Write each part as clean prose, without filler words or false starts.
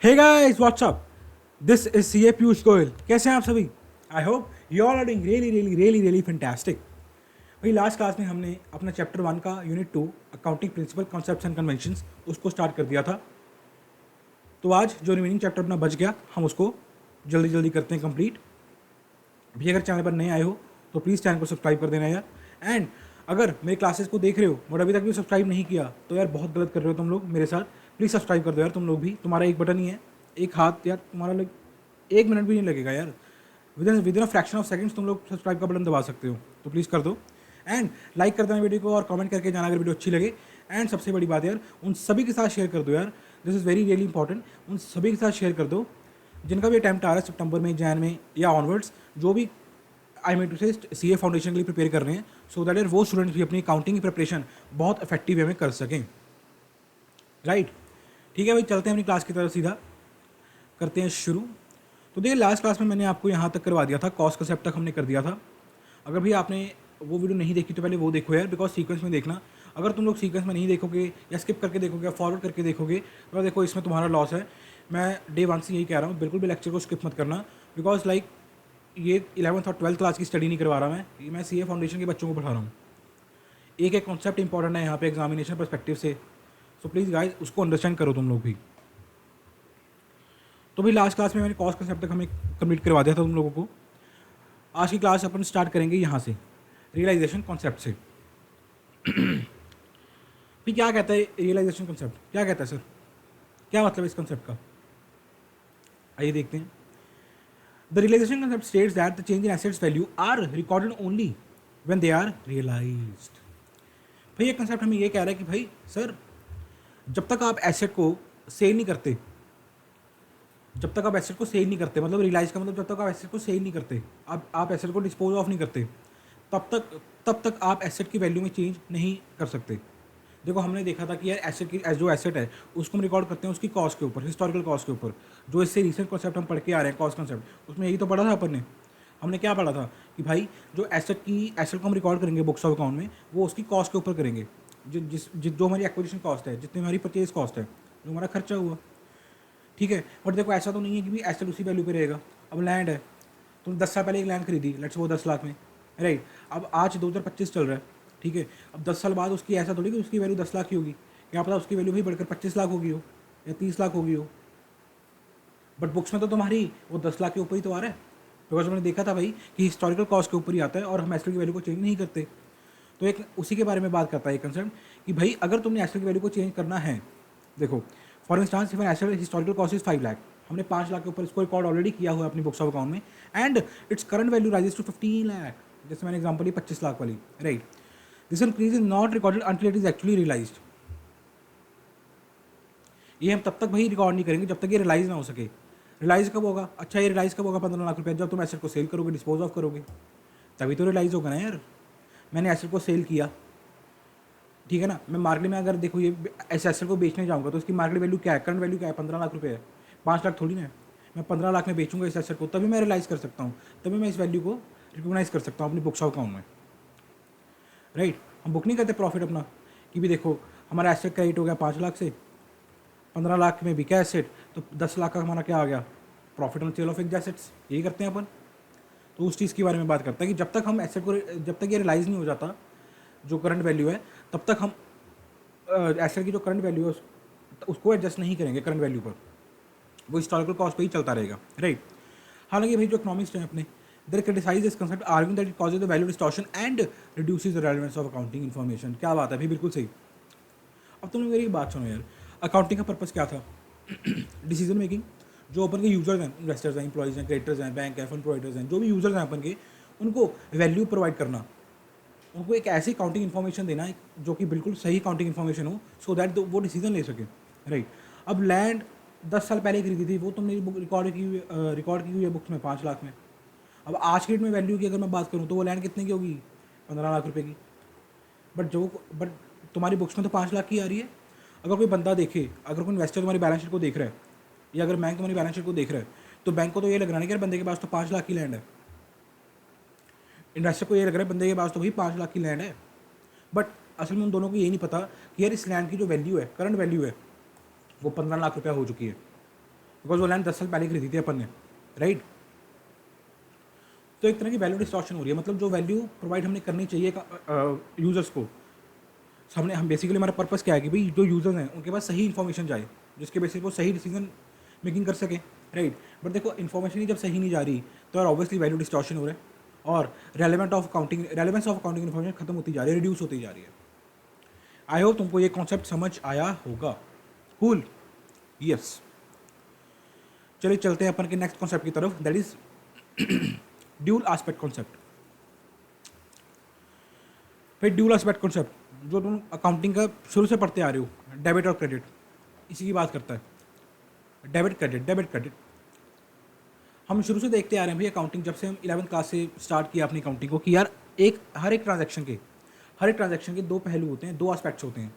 Hey guys what's up, this is CA Piyush Goyal. कैसे हैं आप सभी? I hope you all are doing really fantastic. भाई लास्ट क्लास में हमने अपना चैप्टर 1 का unit 2 accounting principle concepts and conventions उसको स्टार्ट कर दिया था। तो आज जो रिमेनिंग चैप्टर अपना बच गया हम उसको जल्दी जल्दी करते हैं कंप्लीट। भी अगर चैनल पर नए आए हो तो प्लीज़ चैनल को सब्सक्राइब कर देना यार। एंड अगर मेरे क्लासेस को देख रहे हो और अभी तक भी सब्सक्राइब नहीं किया तो यार बहुत गलत कर रहे हो तुम लोग मेरे साथ। प्लीज़ सब्सक्राइब कर दो यार तुम लोग भी। तुम्हारा एक बटन ही है, एक हाथ यार, तुम्हारा लाइक 1 मिनट भी नहीं लगेगा यार। With in a fraction of seconds तुम लोग सब्सक्राइब का बटन दबा सकते हो, तो प्लीज़ कर दो। एंड लाइक कर देना वीडियो को और कमेंट करके जाना अगर वीडियो अच्छी लगे। एंड सबसे बड़ी बात यार, उन सभी के साथ शेयर कर दो यार। This is very really important. उन सभी के साथ शेयर कर दो जिनका भी अटैम्प्ट आ रहा है सितंबर में, जैन में या ऑनवर्ड्स, जो भी आई मीन टू से सी ए फाउंडेशन के लिए प्रिपेयर कर रहे हैं, सो दैट यार वो स्टूडेंट्स भी अपनी अकाउंटिंग की प्रिपरेशन बहुत इफेक्टिव वे में कर सकें। राइट, ठीक है भाई, चलते हैं अपनी क्लास की तरफ, सीधा करते हैं शुरू। तो देखिए लास्ट क्लास में मैंने आपको यहाँ तक करवा दिया था, कॉस्ट कंसेप्ट तक हमने कर दिया था। अगर भी आपने वो वीडियो नहीं देखी तो पहले वो देखो यार, बिकॉज सीक्वेंस में देखना। अगर तुम लोग सीक्वेंस में नहीं देखोगे या स्किप करके देखोगे या फॉरवर्ड करके देखोगे तो देखो इसमें तुम्हारा लॉस है। मैं डे 1 से यही कह रहा हूँ, बिल्कुल भी लेक्चर को स्किप मत करना। बिकॉज लाइक ये 11th और 12th क्लास की स्टडी नहीं करवा रहा मैं सी ए फाउंडेशन के बच्चों को पढ़ा रहा हूँ। एक एक कॉन्सेप्ट इंपॉर्टेंट है यहाँ पे एग्जामिनेशन परस्पेक्टिव से, सो प्लीज़ गाइस उसको अंडरस्टैंड करो तुम लोग भी। तो भी लास्ट क्लास में मैंने कॉस्ट कंसेप्ट तक हमें कंप्लीट करवा दिया था तुम लोगों को। आज की क्लास अपन स्टार्ट करेंगे यहाँ से, रियलाइजेशन कॉन्सेप्ट से। भी क्या कहता है रियलाइजेशन कॉन्सेप्ट, क्या कहता है सर, क्या मतलब है इस कॉन्सेप्ट का? आइए देखते हैं। The realisation concept states that the change in assets value are recorded only when they are realised. भाई ये कंसेप्ट हमें ये कह रहा है कि भाई सर, जब तक आप एसेट को सेल नहीं करते, जब तक आप एसेट को सेल नहीं करते, मतलब रियलाइज का मतलब जब तक आप एसेट को सेल नहीं करते, आप एसेट को डिस्पोज ऑफ नहीं करते, तब तक आप एसेट की वैल्यू में चेंज नहीं कर सकते। देखो हमने देखा था कि यार एसेट की जो एसेट है उसको हम रिकॉर्ड करते हैं उसकी कॉस्ट के ऊपर, हिस्टोरिकल कॉस्ट के ऊपर। जो इससे रिसेंट कॉन्सेप्ट हम पढ़ के आ रहे हैं कॉस्ट कॉन्सेप्ट, उसमें यही तो पढ़ा था अपन ने। हमने क्या पढ़ा था कि भाई जो एसेट को हम रिकॉर्ड करेंगे बुक्स ऑफ अकाउंट में, वो उसकी कॉस्ट के ऊपर करेंगे। जो हमारी एक्विजिशन कॉस्ट है, जितनी हमारी परचेज कॉस्ट है, जो हमारा खर्चा हुआ, ठीक है। बट देखो ऐसा तो नहीं है कि भी एसेट उसी वैल्यू पे रहेगा। अब लैंड है, तुमने 10 साल पहले एक लैंड खरीदी, लेट्स वो 10 लाख में, राइट। अब आज 2025 चल रहा है, ठीक है। अब 10 साल बाद उसकी ऐसा थोड़ी कि उसकी वैल्यू 10 लाख की होगी, क्या पता उसकी वैल्यू भी बढ़कर 25 लाख होगी हो या 30 लाख होगी हो। बट बुक्स में तो तुम्हारी वो 10 लाख के ऊपर ही तो आ रहा है, बिकॉज मैंने देखा था भाई कि हिस्टोरिकल कॉस्ट के ऊपर ही आता है और हम एसेट की वैल्यू को चेंज नहीं करते। तो एक उसी के बारे में बात करता है ये कंसर्न कि भाई अगर तुमने एसेट की वैल्यू को चेंज करना है, देखो for instance if an asset historical cost is 5 lakh, हमने 5 लाख के ऊपर इसको रिकॉर्ड ऑलरेडी किया हुआ है अपनी बुक्स ऑफ अकाउंट में, and its current value rises to 15 lakh, जैसे मैंने एग्जांपल ली 25 लाख वाली, right. This increase is not recorded until it is actually realised. ये हम तब तक भाई रिकॉर्ड नहीं करेंगे जब तक ये रियलाइज ना हो सके। रियलाइज कब होगा? अच्छा ये रियलाइज कब होगा? 15 लाख रुपये जब तुम एसेट को सेल करोगे, डिस्पोज ऑफ करोगे, तभी तो रियलाइज होगा ना यार। मैंने एसेट को सेल किया, ठीक है ना, मैं मार्केट में अगर देखो ये इस एसेट को बेचने जाऊंगा तो इसकी मार्केट वैल्यू क्या है, करंट वैल्यू क्या है? 15 लाख रुपये है, 5 लाख थोड़ी ना है। मैं 15 लाख में बेचूंगा इस एसेट को, तभी मैं रियलाइज़ कर सकता हूँ, तभी मैं इस वैल्यू को रिकोगनाइज कर सकता हूँ अपनी बुक्स ऑफ अकाउंट में, राइट। हम बुक नहीं करते प्रॉफिट अपना कि भी देखो हमारा एसेट का रेट हो गया 5 लाख से, 15 लाख में बिका एसेट, तो 10 लाख का हमारा क्या आ गया? Profit on sale of fixed assets. यही करते हैं अपन। तो उस चीज़ के बारे में बात करता है कि जब तक हम एसेट को, जब तक ये रियलाइज़ नहीं हो जाता जो करंट वैल्यू है, तब तक हम एसेट की जो करंट वैल्यू है उसको एडजस्ट नहीं करेंगे करंट वैल्यू पर, वो हिस्टोरिकल कॉस्ट पे ही चलता रहेगा, राइट। हालांकि भाई जो इकोनॉमिस्ट हैं अपने, they criticize this concept arguing that it causes the value distortion and reduces the relevance of accounting information. क्या बात है भाई, बिल्कुल सही। अब तुम मेरी बात सुनो यार, अकाउंटिंग का पर्पस क्या था? Decision making. जो अपन के यूजर्स हैं, इन्वेस्टर्स हैं, इंप्लॉइज हैं, क्रेडिटर्स हैं, बैंक हैं, फंड प्रोवाइडर्स हैं, जो भी यूजर्स हैं अपन के, उनको वैल्यू प्रोवाइड करना, उनको एक ऐसी अकाउंटिंग इन्फॉर्मेशन देना जो कि बिल्कुल सही अकाउंटिंग इन्फॉर्मेशन हो, सो दैट वो डिसीजन ले सके, राइट। अब लैंड 10 साल पहले खरीदी थी, वो तुमने बुक रिकॉर्ड की हुई है बुक्स में 5 लाख में। अब आज के डेट में वैल्यू की अगर मैं बात करूँ तो वो लैंड कितने की होगी? 15 लाख रुपए की। बट तुम्हारी बुक्स में तो 5 लाख की आ रही है। अगर कोई बंदा देखे, अगर कोई इन्वेस्टर तुम्हारी बैलेंस शीट को देख रहा है, या अगर बैंक तुम्हारी बैलेंस शीट को देख रहा है, तो बैंक को तो ये लग रहा है कि यार बंदे के पास तो 5 लाख की लैंड है। इन्वेस्टर को ये लग रहा है बंदे के पास तो भाई 5 लाख की लैंड है। बट असल में उन दोनों को ये नहीं पता कि यार इस लैंड की जो वैल्यू है, करंट वैल्यू है, वो 15 लाख रुपया हो चुकी है। बिकॉज वो लैंड 10 साल पहले खरीदी थी अपन ने, राइट। तो एक तरह की वैल्यू डिस्टॉर्शन हो रही है, मतलब जो वैल्यू प्रोवाइड हमने करनी चाहिए यूज़र्स को, हमने हम बेसिकली हमारा पर्पस क्या है कि भाई जो यूज़र्स हैं उनके पास सही इन्फॉर्मेशन जाए, जिसके बेसिस वो सही डिसीजन मेकिंग कर सकें, राइट। बट देखो इन्फॉर्मेशन ही जब सही नहीं जा रही तो यार ऑब्वियसली वैल्यू डिस्टॉर्शन हो रहा है और रेलेवेंस ऑफ अकाउंटिंग इन्फॉर्मेशन खत्म होती जा रही है, रिड्यूस होती जा रही है। आई होप तुमको ये कॉन्सेप्ट समझ आया होगा। Cool, yes. चलिए चलते हैं अपन के नेक्स्ट कॉन्सेप्ट की तरफ, that is dual aspect concept. फिर ड्यूल एस्पेक्ट कॉन्सेप्ट जो तुम अकाउंटिंग का शुरू से पढ़ते आ रहे हो, डेबिट और क्रेडिट, इसी की बात करता है। डेबिट क्रेडिट हम शुरू से देखते आ रहे हैं भाई अकाउंटिंग, जब से हम 11th क्लास से स्टार्ट किया अपनी अकाउंटिंग को, कि यार हर एक ट्रांजैक्शन के दो पहलू होते हैं, दो एस्पेक्ट्स होते हैं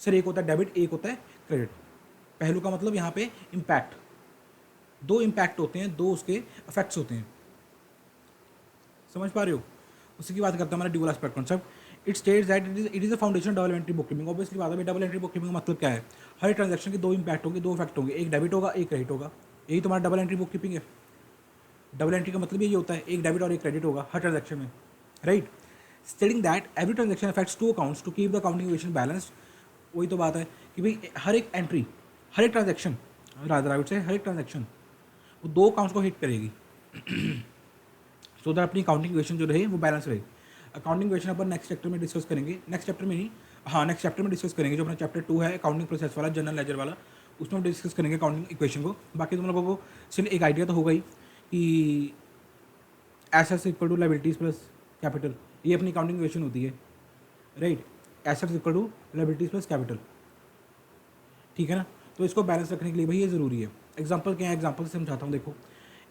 सर। एक होता है डेबिट, एक होता है क्रेडिट। पहलू का मतलब यहाँ पे इम्पैक्ट, दो इम्पैक्ट होते हैं, दो उसके इफेक्ट्स होते हैं, समझ पा रहे हो? उसी की बात करता है हमारा dual aspect concept. It states that it is a foundation double entry book keeping. Obviously बात है, डबल एंट्री बुक कीपिंग का मतलब क्या है? हर ट्रांजैक्शन के दो इम्पैक्ट होंगे, दो इफेक्ट होंगे, एक डेबिट होगा एक क्रेडिट होगा। यही तुम्हारा डबल एंट्री बुक कीपिंग है। डबल एंट्री का मतलब यही होता है, एक डेबिट और एक क्रेडिट होगा हर ट्रांजैक्शन में, right. Stating that every transaction affects two accounts to keep the accounting equation balanced. वही तो बात है कि भाई हर एक एंट्री, हर एक transaction, rather I would say हर एक ट्रांजैक्शन वो दो अकाउंट्स को हिट करेगी सो दैट अपनी अकाउंटिंग इक्वेशन जो रहे वो बैलेंस रहे। अकाउंटिंग इक्वेशन अपन नेक्स्ट चैप्टर में डिस्कस करेंगे, नेक्स्ट चैप्टर में डिस्कस करेंगे, जो अपना चैप्टर 2 है अकाउंटिंग प्रोसेस वाला, जनरल लेजर वाला, उसमें हम डिस्कस करेंगे अकाउंटिंग इक्वेशन को। बाकी तुम लोगों को सिर्फ एक आइडिया तो होगा ही कि assets equal to liabilities plus capital, ये अपनी अकाउंटिंग इक्वेशन होती है, right. Assets equal to liabilities plus capital, ठीक है ना। तो इसको बैलेंस रखने के लिए भाई ये ज़रूरी है। एग्जांपल क्या है, एग्जांपल से समझाता हूँ। देखो,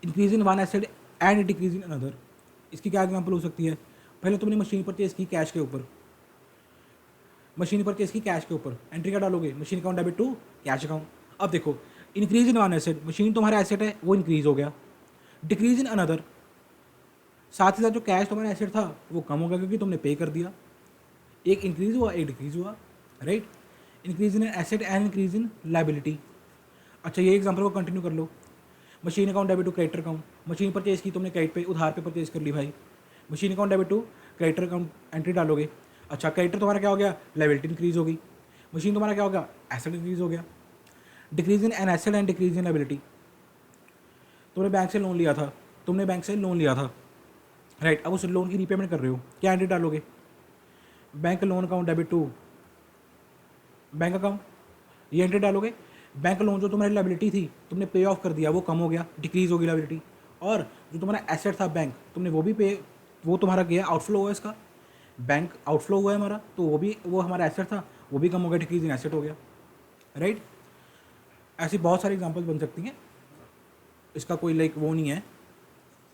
increase in one asset and decrease in another, इसकी क्या एग्जांपल हो सकती है? पहले तुमने मशीन परचेज की कैश के ऊपर, मशीन परचेज की कैश के ऊपर, एंट्री क्या डालोगे? Machine account debit to cash account. अब देखो, increase in one asset, machine तुम्हारा एसेट है वो इंक्रीज हो गया। डिक्रीज इन अनदर, साथ ही साथ जो कैश तुम्हारा एसेट था वो कम हो गया क्योंकि तुमने पे कर दिया। एक इंक्रीज हुआ एक डिक्रीज हुआ, right. Increase in asset and increase in liability. अच्छा, ये एग्जांपल को कंटिन्यू कर लो। Machine account debit to creditor account, machine purchase की तुमने क्रेडिट पे, उधार पे परचेज कर ली भाई। Machine account debit to creditor account entry डालोगे। अच्छा, क्रेडिटर तुम्हारा क्या हो गया? लायबिलिटी इंक्रीज हो गई। मशीन तुम्हारा क्या हो गया? एसेट इंक्रीज हो गया। Decrease in an asset and decrease in liability, तुमने बैंक से लोन लिया था, राइट। अब उस लोन की रीपेमेंट कर रहे हो, क्या एंट्री डालोगे? Bank loan account debit to bank account, ये एंट्री डालोगे। बैंक लोन जो तुम्हारी लायबिलिटी थी तुमने पे ऑफ कर दिया, वो कम हो गया, डिक्रीज होगी लायबिलिटी। और जो तुम्हारा एसेट था बैंक, तुमने वो भी वो तुम्हारा गया, आउटफ्लो हुआ इसका, बैंक आउटफ्लो हुआ है हमारा, तो वो हमारा एसेट था वो भी कम हो गया, डिक्रीज इन एसेट हो गया, राइट। ऐसी बहुत सारी एग्जांपल्स बन सकती हैं, इसका कोई वो नहीं है,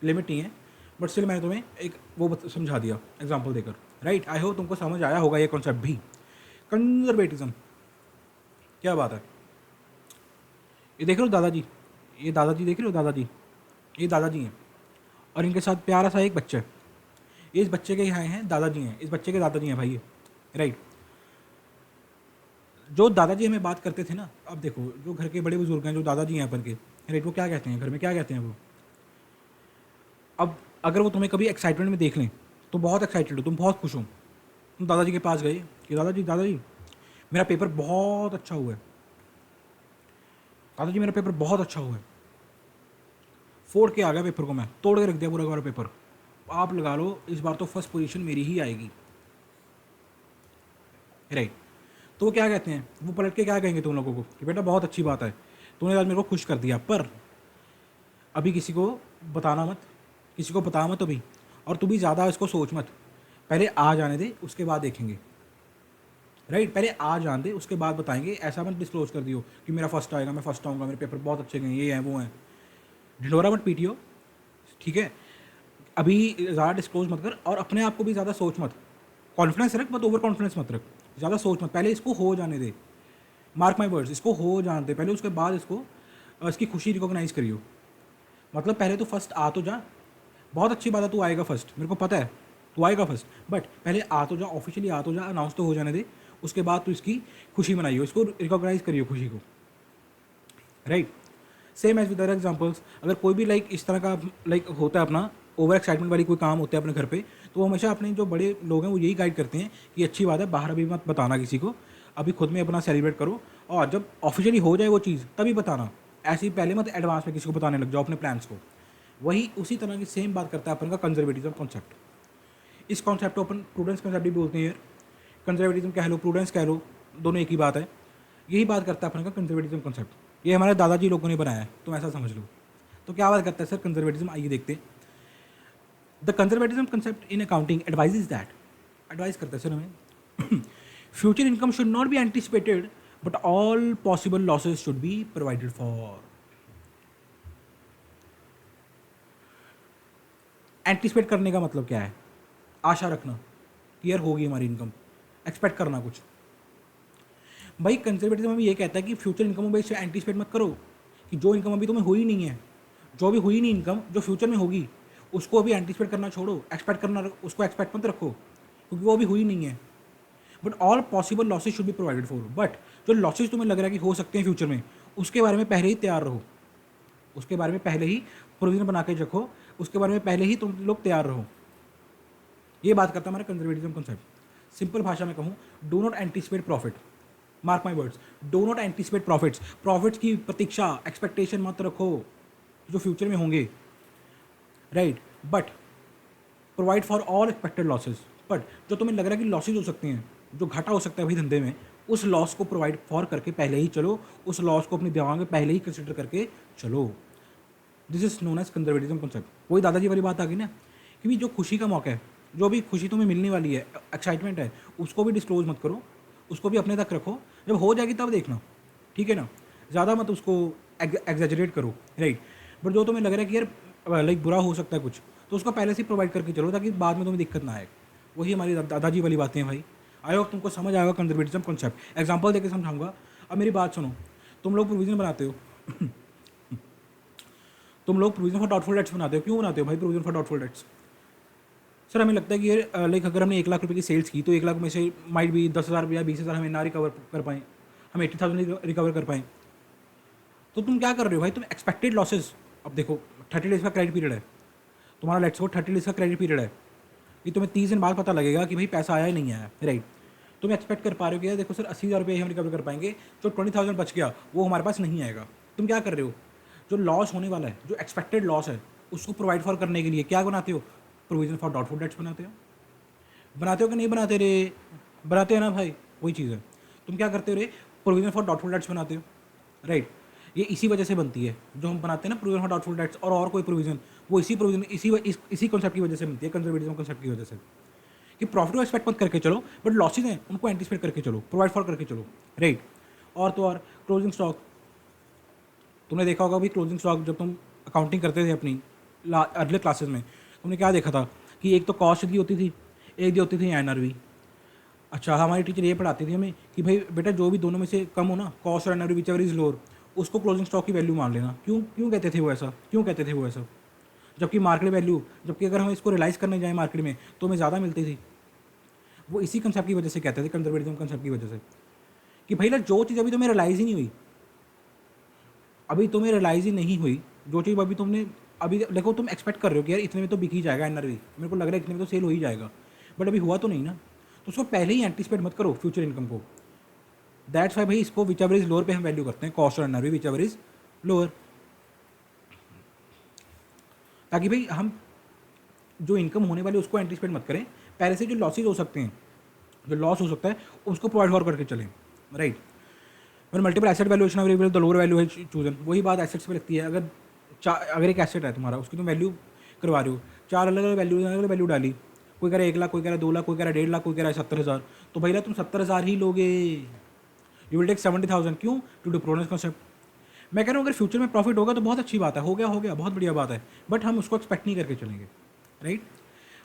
लिमिट नहीं है, बट स्टिल मैंने तुम्हें एक वो समझा दिया एग्जांपल देकर, राइट। आई होप तुमको समझ आया होगा ये कॉन्सेप्ट भी। कंजर्वेटिज्म, क्या बात है? ये देख रहे हो दादाजी, ये दादाजी देख रहे हो, दादाजी, ये दादाजी हैं और इनके साथ प्यारा सा एक बच्चा है। ये इस बच्चे के यहाँ हैं, दादाजी हैं, इस बच्चे के दादाजी हैं भाई ये, राइट। जो दादाजी हमें बात करते थे ना, अब देखो जो घर के बड़े बुजुर्ग हैं, जो दादाजी हैं अपन के, राइट, वो क्या कहते हैं घर में, क्या कहते हैं वो? अब अगर वो तुम्हें कभी एक्साइटमेंट में देख लें, तुम बहुत एक्साइटेड हो, तुम बहुत खुश हो, तुम दादाजी के पास गए कि दादाजी मेरा पेपर बहुत अच्छा हुआ है, दादाजी मेरा पेपर बहुत अच्छा हुआ है, फोड़ के आ गया पेपर को, मैं तोड़ के रख दिया पूरा पेपर, आप लगा लो इस बार तो फर्स्ट पोजीशन मेरी ही आएगी, राइट। तो वो क्या कहते हैं, वो पलट के क्या कहेंगे तुम लोगों को कि बेटा बहुत अच्छी बात है, तूने आज मेरे को खुश कर दिया, पर अभी किसी को बताना मत, किसी को बता मत अभी, और तू भी ज़्यादा इसको सोच मत, पहले आ जाने दे उसके बाद देखेंगे, राइट। पहले आ जाने दे उसके बाद बताएंगे, ऐसा मत डिस्क्लोज कर दियो कि मेरा फर्स्ट आएगा, मैं फर्स्ट आऊँगा, मेरे पेपर बहुत अच्छे गए, ये हैं वो हैं, ढिंडोरा मत पीटियो, ठीक है। अभी ज़्यादा डिस्क्लोज मत कर और अपने आप को भी ज़्यादा सोच मत, कॉन्फिडेंस रख मत, ओवर कॉन्फिडेंस मत रख, ज़्यादा सोच मत, पहले इसको हो जाने दे, मार्क माई वर्ड्स, इसको हो जाने दे पहले, उसके बाद इसकी खुशी रिकॉग्नाइज करियो। मतलब पहले तो फर्स्ट आ तो जा, बहुत अच्छी बात है तू आएगा फर्स्ट, मेरे को पता है तू आएगा फर्स्ट, बट पहले आ तो जा, ऑफिशियली आ तो जा, अनाउंस तो हो जाने दे, उसके बाद तू इसकी खुशी मनाइयो, इसको रिकॉग्नाइज करियो खुशी को, right. Same as with other examples, अगर कोई भी लाइक इस तरह का लाइक होता है अपना ओवर एक्साइटमेंट वाली कोई काम होता है अपने घर पे, तो वो हमेशा अपने जो बड़े लोग हैं वो यही गाइड करते हैं कि अच्छी बात है, बाहर अभी मत बताना किसी को, अभी खुद में अपना सेलिब्रेट करो, और जब ऑफिशियली हो जाए वो चीज़ तभी बताना, ऐसे ही पहले मत एडवांस में किसी को बताने लग जाओ अपने प्लान्स को। वही उसी तरह की सेम बात करता है अपन का कंजर्वेटिज्म कॉन्सेप्ट। इस कॉन्सेप्ट को अपन प्रूडेंस कॉन्सेप्ट भी बोलते हैं यार, कंजर्वेटिज्म कह लो प्रूडेंस कह लो, दोनों एक ही बात है। यही बात करता है अपन का कंजर्वेटिज्म कॉन्सेप्ट। ये हमारे दादाजी लोगों ने बनाया है, तुम ऐसा समझ लो। तो क्या बात करता है सर कंजर्वेटिज्म, आइए देखते हैं। The conservatism concept in accounting advises that, advice करता है सर हमें future income should not be anticipated but all possible losses should be provided for. Anticipate करने का मतलब क्या है? आशा रखना कि यार होगी हमारी इनकम, एक्सपेक्ट करना कुछ। भाई कंजर्वेटिज्म में ये कहता है कि फ्यूचर इनकम में से एंटिसिपेट मत करो, कि जो इनकम अभी तुम्हें हुई नहीं है, जो भी हुई नहीं इनकम जो फ्यूचर में होगी, उसको अभी एंटिसिपेट करना छोड़ो, एक्सपेक्ट करना उसको एक्सपेक्ट मत रखो, क्योंकि वो अभी हुई नहीं है। But all possible losses should be provided for, but जो लॉसेज तुम्हें लग रहा है कि हो सकते हैं फ्यूचर में, उसके बारे में पहले ही तैयार रहो, उसके बारे में पहले ही प्रोविजन बना के रखो, उसके बारे में पहले ही तुम लोग तैयार रहो। ये बात करता है हमारा कंजर्वेटिज्म कॉन्सेप्ट। सिंपल भाषा में कहूँ, do not anticipate profit, mark my words, do not anticipate profits, profits की प्रतीक्षा एक्सपेक्टेशन मत रखो जो फ्यूचर में होंगे, right, but provide for all expected losses. But जो तुम्हें लग रहा है कि लॉसेज हो सकते हैं, जो घाटा हो सकता है भाई धंधे में, उस लॉस को प्रोवाइड फॉर करके पहले ही चलो, उस लॉस को अपने दिमाग में पहले ही कंसिडर करके चलो। This is known as conservatism concept. वही दादाजी वाली बात आ गई ना, कि भी जो खुशी का मौका है, जो भी खुशी तुम्हें मिलने वाली है, एक्साइटमेंट है, उसको भी डिस्क्लोज मत करो, उसको भी अपने तक रखो, जब हो जाएगी तब देखना, ठीक है ना, ज़्यादा मत उसको एग्जैजरेट करो, राइट। बट जो तुम्हें लग रहा है कि यार लाइक बुरा हो सकता है कुछ, तो उसको पहले से प्रोवाइड करके चलो, ताकि बाद में तुम्हें दिक्कत ना आए। वही हमारी दादाजी वाली बातें हैं भाई। आई होप तुमको समझ आएगा कंजर्वेटिज्म कॉन्सेप्ट। एग्जाम्पल देकर समझाऊंगा। अब मेरी बात सुनो, तुम लोग प्रोविजन बनाते हो तुम लोग प्रोविजन फॉर डाउटफुल डेट्स बनाते हो, क्यों बनाते हो भाई provision for doubtful debts? Sir हमें लगता है कि ये लाइक अगर हमने 1 लाख रुपए की सेल्स की, तो 1 लाख में से माइट भी 10,000 या 20,000 हमें ना रिकवर कर पाएँ, हम 80,000 रिकवर कर पाएँ। तो तुम क्या कर रहे हो भाई, तुम एक्सपेक्टेड लॉसेज, अब देखो 30 डेज का क्रेडिट पीरियड है तुम्हारा, लेट्स सपोज 30 डेज का क्रेडिट पीरियड है, कि तुम्हें 30 दिन बाद पता लगेगा कि भाई पैसा आया ही नहीं आया, राइट। तुम एक्सपेक्ट कर पा रहे हो कि यार देखो सर 80,000 रुपये हम रिकवर कर पाएंगे, जो 20,000 बच गया वो हमारे पास नहीं आएगा। तुम क्या कर रहे हो, जो लॉस होने वाला है, जो एक्सपेक्टेड लॉस है, उसको प्रोवाइड फॉर करने के लिए क्या बनाते हो, प्रोविजन फॉर डाउटफुल डेट्स बनाते हो कि नहीं बनाते रे? बनाते हो ना भाई, वही चीज़ है। तुम क्या करते हो रे, प्रोविजन फॉर डाउटफुल डेट्स बनाते हो, राइट। ये इसी वजह से बनती है, जो हम बनाते हैं ना प्रोविजन फॉर डाउटफुल डेट्स और कोई प्रोविजन, वो इसी प्रोविजन इसी कॉन्सेप्ट की वजह से बनती है, कंजर्वेटिज्म कॉन्सेप्ट की वजह से, कि प्रॉफिट को एक्सपेक्ट मत करके चलो, बट लॉसेज हैं उनको एंटिसिपेट करके चलो, प्रोवाइड फॉर करके चलो, राइट। और तो और क्लोजिंग स्टॉक, तुमने देखा होगा भाई क्लोजिंग स्टॉक, जब तुम अकाउंटिंग करते थे अपनी अर्ली क्लासेस में, तुमने क्या देखा था कि एक तो कॉस्ट दी होती थी, एक दी होती थी एनआरवी। अच्छा, हमारी टीचर ये पढ़ाती थी हमें कि भाई बेटा जो भी दोनों में से कम हो ना, कॉस्ट और एनआरवी, विचएवर इज लोअर, उसको क्लोजिंग स्टॉक की वैल्यू मान लेना। क्यों क्यों कहते थे वो ऐसा, क्यों कहते थे वो ऐसा? जबकि मार्केट वैल्यू, जबकि अगर हम इसको रियलाइज़ करने जाएँ मार्केट में तो हमें ज़्यादा मिलती थी। वो इसी कंसेप्ट की वजह से कहते थे, कंजर्वेटिज्म कंसेप्ट की वजह से, कि भाई ना जो चीज़ अभी तुम्हें रियलाइज़ ही नहीं हुई, अभी तुम्हें रियलाइज़ ही नहीं हुई, जो चीज़ अभी तुमने अभी देखो, तुम एक्सपेक्ट कर रहे हो कि यार इतने में तो बिक ही जाएगा एनआरवी, मेरे को लग रहा है इतने में तो सेल हो ही जाएगा, बट अभी हुआ तो नहीं ना, तो उसको पहले ही एंटिसिपेट मत करो फ्यूचर इनकम को। दैट्स वाई भाई इसको विच एवर इज लोअर पे हम वैल्यू करते हैं, कॉस्ट और NRV which ever is lower, ताकि भाई हम जो इनकम होने वाली है उसको एंटिसिपेट मत करें, पहले से जो लॉसेज हो सकते हैं, जो लॉस हो सकता है उसको प्रोवाइड फॉर करके चलें, राइट। मैंने multiple asset valuation available, the lower value है चूजन, वही बात एसेट्स पे लगती है। अगर एक एसेट है तुम्हारा, उसकी तुम वैल्यू करवा रहे हो, 4 अलग अलग वैल्यू डाली, कोई कह रहा है 1 लाख, कोई कह रहा है 2 लाख, कोई कह रहा है 1.5 लाख, कोई कह रहा है 70,000, तो भैया तुम 70,000 ही लोगे, यू विल टेक 70,000। क्यों? To do prudence concept. मैं कह रहा हूँ अगर फ्यूचर में प्रॉफिट होगा तो बहुत अच्छी बात है, हो गया बहुत बढ़िया बात है, बट हम उसको एक्सपेक्ट नहीं करके चलेंगे, राइट।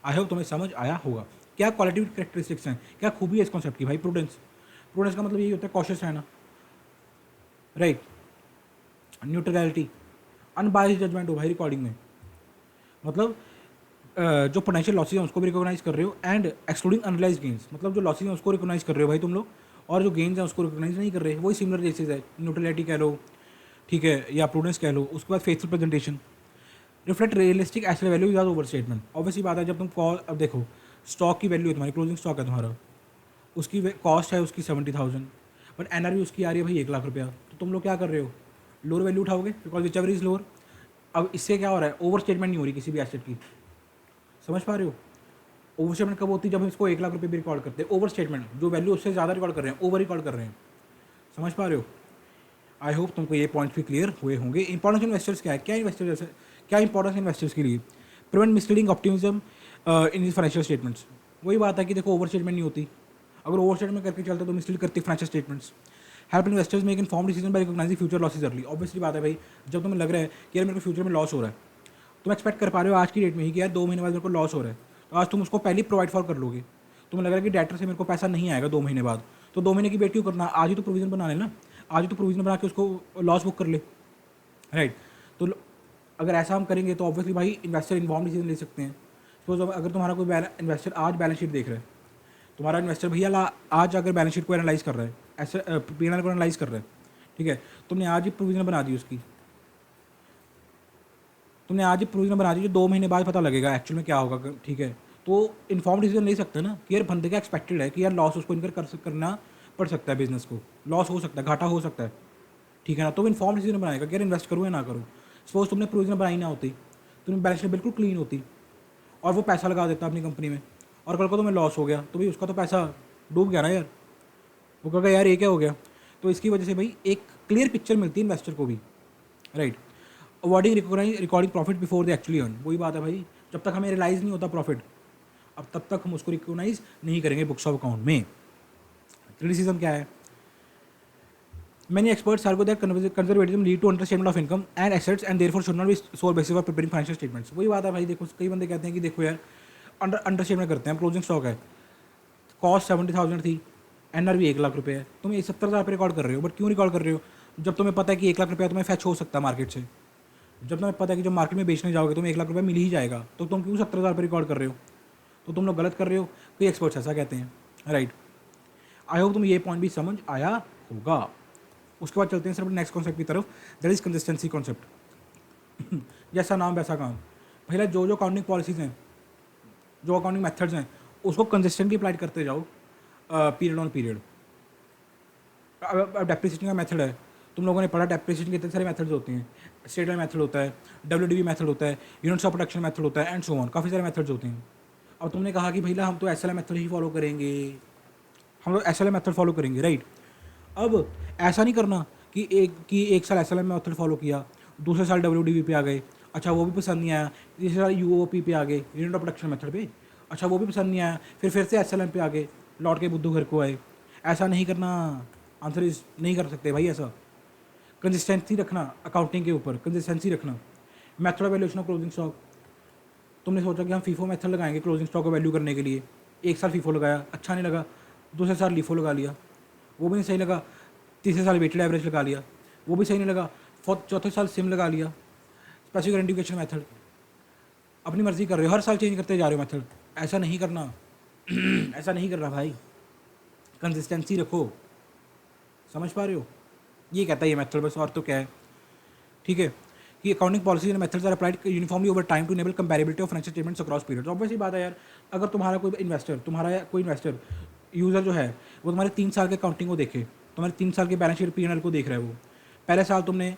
आई होप तुम्हें समझ आया होगा क्या क्वालिटी कैरेक्टरिस्टिक्स हैं, क्या खूबी है इस कॉन्सेप्ट की भाई। प्रूडेंस, प्रूडेंस का मतलब यही होता है कॉशियस रहना, राइट। न्यूट्रलिटी, अनबायस्ड जजमेंट हो भाई रिकॉर्डिंग में, मतलब जो पोटेंशियल लॉसेज हैं उसको भी रिकॉग्नाइज कर रहे हो, एंड एक्सक्लूडिंग अनरियलाइज गेंस, मतलब जो लॉसेज हैं उसको रिकॉग्नाइज कर रहे हो भाई तुम लोग, और जो गेंस हैं उसको रिकॉग्नाइज नहीं कर रहे, वही सिमिलर केसेज है, न्यूट्रलिटी कह लो, ठीक है, या प्रूडेंस कह लो। उसके बाद faithful presentation, reflect realistic asset value without over statement. Obviously बात है, जब तुम कॉल, अब देखो स्टॉक की वैल्यू है तुम्हारी, क्लोजिंग स्टॉक है तुम्हारा, उसकी कॉस्ट है उसकी 70,000, बट एनआरवी उसकी आ रही है भाई 1,00,000 रुपया, तो तुम लोग क्या कर रहे हो, लोअर वैल्यू उठाओगे, because whichever is lower. अब इससे क्या हो रहा है, ओवर स्टेटमेंट नहीं हो रही किसी भी एसेट की। समझ पा रहे हो? ओवर स्टेटमेंट कब होती है, जब हम इसको 1,00,000 रुपये भी रिकॉर्ड करते हैं। ओवर स्टेटमेंट जो वैल्यू उससे ज़्यादा रिकॉर्ड कर रहे हैं, ओवर रिकॉर्ड कर रहे हैं। समझ पा रहे हो? आई होप तुमको ये पॉइंट्स भी क्लियर हुए होंगे। इंपॉर्टेंस इन्वेस्टर्स क्या है, क्या इन्वेस्टर्स, क्या इंपॉर्टेंस इन्वेस्टर्स के लिए, prevent misleading optimism in financial statements. वही बात है कि देखो ओवर स्टेटमेंट नहीं होती, अगर ओवर स्टेटमेंट करके चलते तो मिसलीड करती financial statements. Help investors make inform decision by recognising future losses early. Obviously बात है भाई, जब तुम्हें लग रहा है कि यार मेरे को फ्यूचर में लॉस हो रहा है, तुम एक्सपेक्ट कर पा रहे हो आज की डेट में ही कि यार 2 महीने बाद मेरे को लॉस हो रहा है, तो आज तुम उसको पहले प्रोवाइड फॉर कर लोगे। तुम्हें लग रहा है कि डेटर से मेरे को पैसा नहीं आएगा 2 महीने बाद, तो 2 महीने की वेट क्यों करना, आज ही तो प्रोविजन बना लेना, आज ही तो प्रोविजन बना के उसको लॉस बुक कर ले, राइट। तो अगर ऐसा हम करेंगे तो ऑब्वियसली भाई इन्वेस्टर इन्फॉर्म डिसीजन ले सकते हैं। सपोज अगर तुम्हारा कोई इन्वेस्टर आज बैलेंस शीट देख रहा है, तुम्हारा इन्वेस्टर भैया आज अगर बैलेंस शीट को एनालाइज कर रहा है, ऐसे P&L को एनालाइज कर रहा है, ठीक है, तुमने आज ही प्रोविजन बना दी उसकी, तुमने आज ही प्रोविजन बना दी, जो 2 महीने बाद पता लगेगा एक्चुअल में क्या होगा, ठीक है। तो इन्फॉर्म डिसीजन ले सकते हैं ना कि यार बंदे का एक्सपेक्टेड है कि यार लॉस उसको इनकर करना पड़ सकता है, बिजनेस को लॉस हो सकता है, घाटा हो सकता है, ठीक है ना। तो इन्फॉर्म डिसीजन बनाएगा कि यार इन्वेस्ट करूँ या ना करूँ। सपोज तुमने प्रोविजन बनाई ना होती, तुम्हें बैलेंस शीट बिल्कुल क्लीन होती और वो पैसा लगा देता अपनी कंपनी में, और कल को तुम्हें लॉस हो गया तो भाई उसका तो पैसा डूब गया ना यार, वो कहेगा यार ये क्या हो गया। तो इसकी वजह से भाई एक क्लियर पिक्चर मिलती है इन्वेस्टर को भी, right. Avoiding recording profit before they actually earn. वही बात है भाई, जब तक हमें रियलाइज़ नहीं होता प्रॉफिट, अब तब तक हम उसको रिकॉग्नाइज नहीं करेंगे बुक्स ऑफ अकाउंट में। क्रिटिसिज्म क्या है, many experts argue that conservatism lead to understatement of income and assets and therefore should not be sole basis for preparing financial statements। वही बात है भाई, देखो कई बंदे कहते हैं कि देखो यार अंडरस्टेटमेंट करते हैं, क्लोजिंग स्टॉक है, कॉस्ट 70,000 थी, एनआरवी 1,00,000 रुपये है, तुम 70,000 पे रिकॉर्ड कर रहे हो, बट क्यों रिकॉर्ड कर रहे हो, जब तुम्हें पता है कि 1,00,000 रुपया तुम्हें फैच हो सकता है मार्केट से, जब तुम्हें पता है कि जब मार्केट में बेचने जाओगे तुम्हें 1,00,000 रुपया मिल ही जाएगा, तो तुम क्यों 70,000 पे रिकॉर्ड कर रहे हो। तो तुम लोग गलत कर रहे हो, कोई एक्सपर्ट्स ऐसा कहते हैं, राइट। आई होप तुम्हें ये पॉइंट भी समझ आया होगा। उसके बाद चलते हैं सिर्फ नेक्स्ट कॉन्सेप्ट की तरफ, दैट इज कंसिस्टेंसी कॉन्सेप्ट। जैसा नाम वैसा काम। पहले जो अकाउंटिंग पॉलिसीज़ हैं, जो अकाउंटिंग मेथड्स हैं, उसको कंसिस्टेंटली अप्लाई करते जाओ पीरियड ऑन पीरियड। अब डेप्रिसिएशन का मेथड है, तुम लोगों ने पढ़ा डेप्रिसिएशन के इतने सारे मेथड्स होते हैं, स्टेट लाइन मेथड होता है, WDV मेथड होता है, यूनिट्स ऑफ प्रोडक्शन मेथड होता है, एंड सो ऑन, काफ़ी सारे मेथड्स होते हैं। अब तुमने कहा कि भैया हम तो SLM मेथड ही फॉलो करेंगे, हम लोग SLM मेथड फॉलो करेंगे, राइट। अब ऐसा नहीं करना कि एक साल SLM मेथड फॉलो किया, दूसरे साल WDV पे आ गए, अच्छा वो भी पसंद नहीं आया, तीसरे साल UOP पे आ गए, यूनिट ऑफ प्रोडक्शन मेथड पे, अच्छा वो भी पसंद नहीं आया, फिर से SLM पे आ गए, लौट के बुद्धू घर को आए। ऐसा नहीं करना, आंसर इज नहीं कर सकते भाई ऐसा। कंसिस्टेंसी रखना अकाउंटिंग के ऊपर, कंसिस्टेंसी रखना। Method of valuation of closing stock, तुमने सोचा कि हम फीफो मेथड लगाएंगे क्लोजिंग स्टॉक को वैल्यू करने के लिए, एक साल फीफो लगाया, अच्छा नहीं लगा, दूसरे साल लीफो लगा लिया, वो भी नहीं सही लगा, तीसरे साल वेटेड एवरेज लगा लिया, वो भी सही नहीं लगा, चौथे साल सिम लगा लिया, स्पेसिफिक आइडेंटिफिकेशन मेथड। अपनी मर्जी कर रहे हो, हर साल चेंज करते जा रहे हो मेथड, ऐसा नहीं करना। ऐसा नहीं करना भाई, कंसिस्टेंसी रखो। समझ पा रहे हो, ये कहता है ये मेथड, बस और तो क्या है, ठीक है। कि accounting policy and methods are applied uniformly over time to enable comparability of financial statements across periods. Obviously बात है यार, अगर तुम्हारा कोई इन्वेस्टर यूज़र जो है वो तुम्हारे 3 साल के अकाउंटिंग को देखे, तुम्हारे 3 साल के बैलेंस शीट P&L को देख रहा है, वो पहले साल तुमने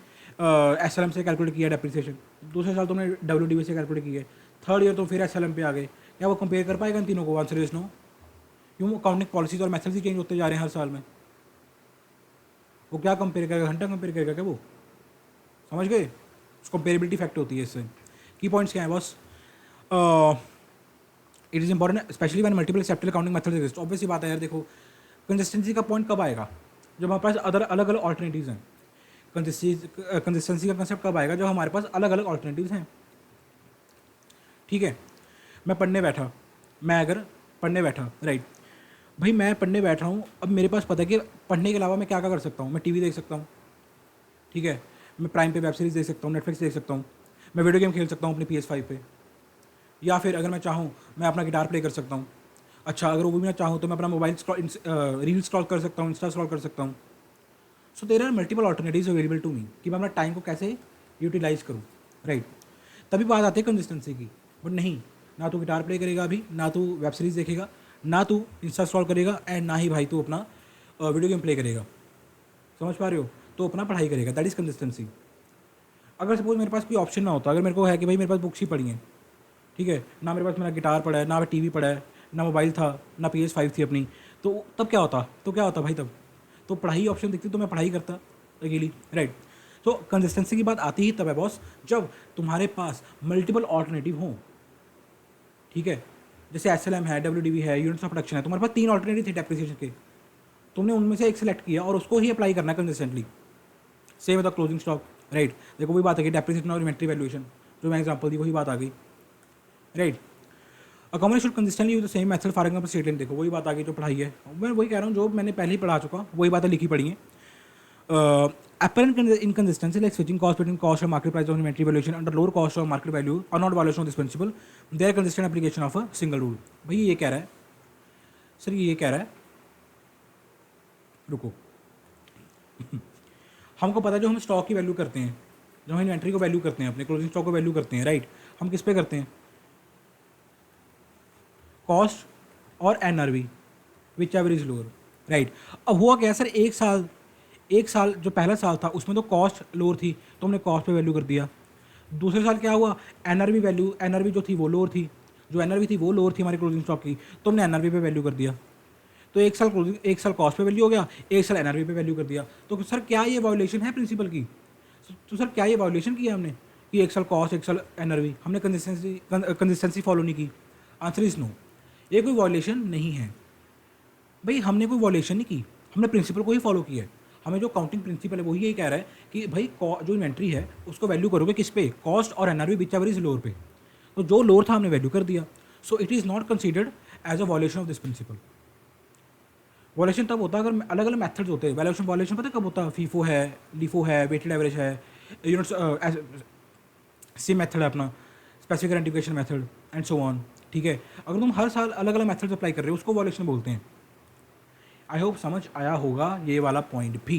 SLM से कैलकुलेट किया डेप्रिसिएशन, दूसरे साल तुमने WDV से कैलकुलेट किया, थर्ड ईयर तुम फिर SLM पे आ गए, क्या वो कंपेयर कर पाएगा इन तीनों को? Answer is no. क्यों? अकाउंटिंग पॉलिसीज और मेथड्स ही चेंज होते जा रहे हैं हर साल में, वो क्या कंपेयर करेगा, घंटा कंपेयर करेगा क्या वो? समझ गए, कंपेरेबिलिटी फैक्ट होती है इससे। की पॉइंट्स क्या है boss? It is important specially when multiple acceptable accounting methods exist. Obviously बात है यार, देखो कंसिस्टेंसी का पॉइंट कब आएगा? जब हमारे पास अलग अलग ऑल्टरनेटिव्स हैं। कंसिस्टेंसी का कंसेप्ट कब आएगा? जब हमारे पास अलग अलग ऑल्टरनेटिव्स हैं, ठीक है। मैं पढ़ने बैठा, राइट भाई, मैं पढ़ने बैठ रहा हूँ, अब मेरे पास पता है कि पढ़ने के अलावा मैं क्या क्या कर सकता हूँ। मैं टीवी देख सकता हूँ, ठीक है, मैं प्राइम पे वेब सीरीज़ देख सकता हूँ, नेटफ्लिक्स देख सकता हूँ, मैं वीडियो गेम खेल सकता हूँ अपनी PS5 पे, या फिर अगर मैं चाहूँ मैं अपना गिटार प्ले कर सकता हूँ। अच्छा, अगर वो भी मैं चाहूँ तो मैं अपना मोबाइल रील स्क्रॉल कर सकता हूँ, इंस्टा स्क्रॉल कर सकता हूँ। So there are multiple alternatives available to me कि मैं अपना टाइम को कैसे यूटिलाइज करूँ, राइट। तभी बात आती है कंसिस्टेंसी की। बट नहीं, ना तू गिटार प्ले करेगा अभी, ना तू वेब सीरीज़ देखेगा, ना तू इंस्टा स्क्रॉल करेगा, एंड ना ही भाई तू अपना वीडियो गेम प्ले करेगा। समझ पा रहे हो? तो अपना पढ़ाई करेगा, दैट इज़ कंसिस्टेंसी। अगर सपोज मेरे पास कोई ऑप्शन ना होता, अगर मेरे को है कि भाई मेरे पास बुक्स ही पढ़ी हैं, ठीक है, ना मेरे पास मेरा गिटार पड़ा है, ना टीवी पड़ा है, ना मोबाइल था, ना PS5 थी अपनी, तो तब क्या होता? तो क्या होता भाई तब? तो पढ़ाई ऑप्शन दिखती तो मैं पढ़ाई करता अकेली, राइट। तो कंसिस्टेंसी की बात आती ही तब है बॉस, जब तुम्हारे पास मल्टीपल ऑल्टरनेटिव हों, ठीक है। जैसे SLM है, WDV है, यूनिट्स ऑफ प्रोडक्शन है, तुम्हारे पास 3 ऑल्टरनेटिव थे डेप्रिसिएशन के, तुमने उनमें से एक सेलेक्ट किया और उसको ही अप्लाई करना है consistently. Same with the closing stock, right. देखो वही बात आ गई, डेप्रिसिएशन और इन्वेंटरी वैल्यूएशन, जो मैं एग्जांपल दी वही बात आ गई, right. A company should consistently use the same method for example statement. देखो वही बात आ गई जो पढ़ाई है, मैं वही कह रहा हूँ जो मैंने पहले ही पढ़ा चुका, वही बातें लिखी पड़ी हैं। Apparent inconsistency like switching cost between cost or market price of inventory valuation under lower cost or market value are not violation of this principle. They are consistent application of a single rule. भाई ये कह रहा है sir, ये कह रहा है, रुको हमको पता है जो हम स्टॉक की वैल्यू करते हैं, जो हम इन्वेंट्री को वैल्यू करते हैं, अपने क्लोजिंग स्टॉक को वैल्यू करते हैं, राइट, हम किस पे करते हैं? कॉस्ट और NRV, whichever is lower, right. अब हुआ क्या सर, एक साल जो पहला साल था उसमें तो कॉस्ट लोअर थी तो हमने कॉस्ट पे वैल्यू कर दिया। दूसरे साल क्या हुआ, NRV जो थी वो लोअर थी, जो NRV थी वो लोअर थी हमारी क्लोजिंग स्टॉक की, तो हमने NRV पे वैल्यू कर दिया। तो एक साल कॉस्ट पे वैल्यू हो गया, एक साल NRV पे वैल्यू कर दिया। तो सर क्या ये वायोलेशन है प्रिंसिपल की? तो सर क्या ये वायोलेशन किया हमने कि एक साल कॉस्ट एक साल NRV, हमने कंसिस्टेंसी फॉलो नहीं की? आंसर इज नो, ये कोई वायोलेशन नहीं है भाई, हमने कोई वायोलेशन नहीं की, हमने प्रिंसिपल को ही फॉलो किया है। हमें जो काउंटिंग प्रिंसिपल है वही यही कह रहा है कि भाई जो इन्वेंट्री है उसको वैल्यू करोगे किस पे? कॉस्ट और NRV whichever is lower पे। तो जो लोअर था हमने वैल्यू कर दिया, so it is not considered as a violation of this principle. Violation तब होता है अगर अलग अलग मेथड्स होते हैं। वायोलेशन पता है कब होता है? फीफो है, लिफो है, वेटेड एवरेज है, यूनिट्स सी मेथड है अपना, specific identification method and so on, ठीक है। अगर तुम हर साल अलग अलग मेथड्स अप्लाई कर रहे हो उसको वायोलेशन बोलते हैं। आई होप समझ आया होगा ये वाला पॉइंट भी।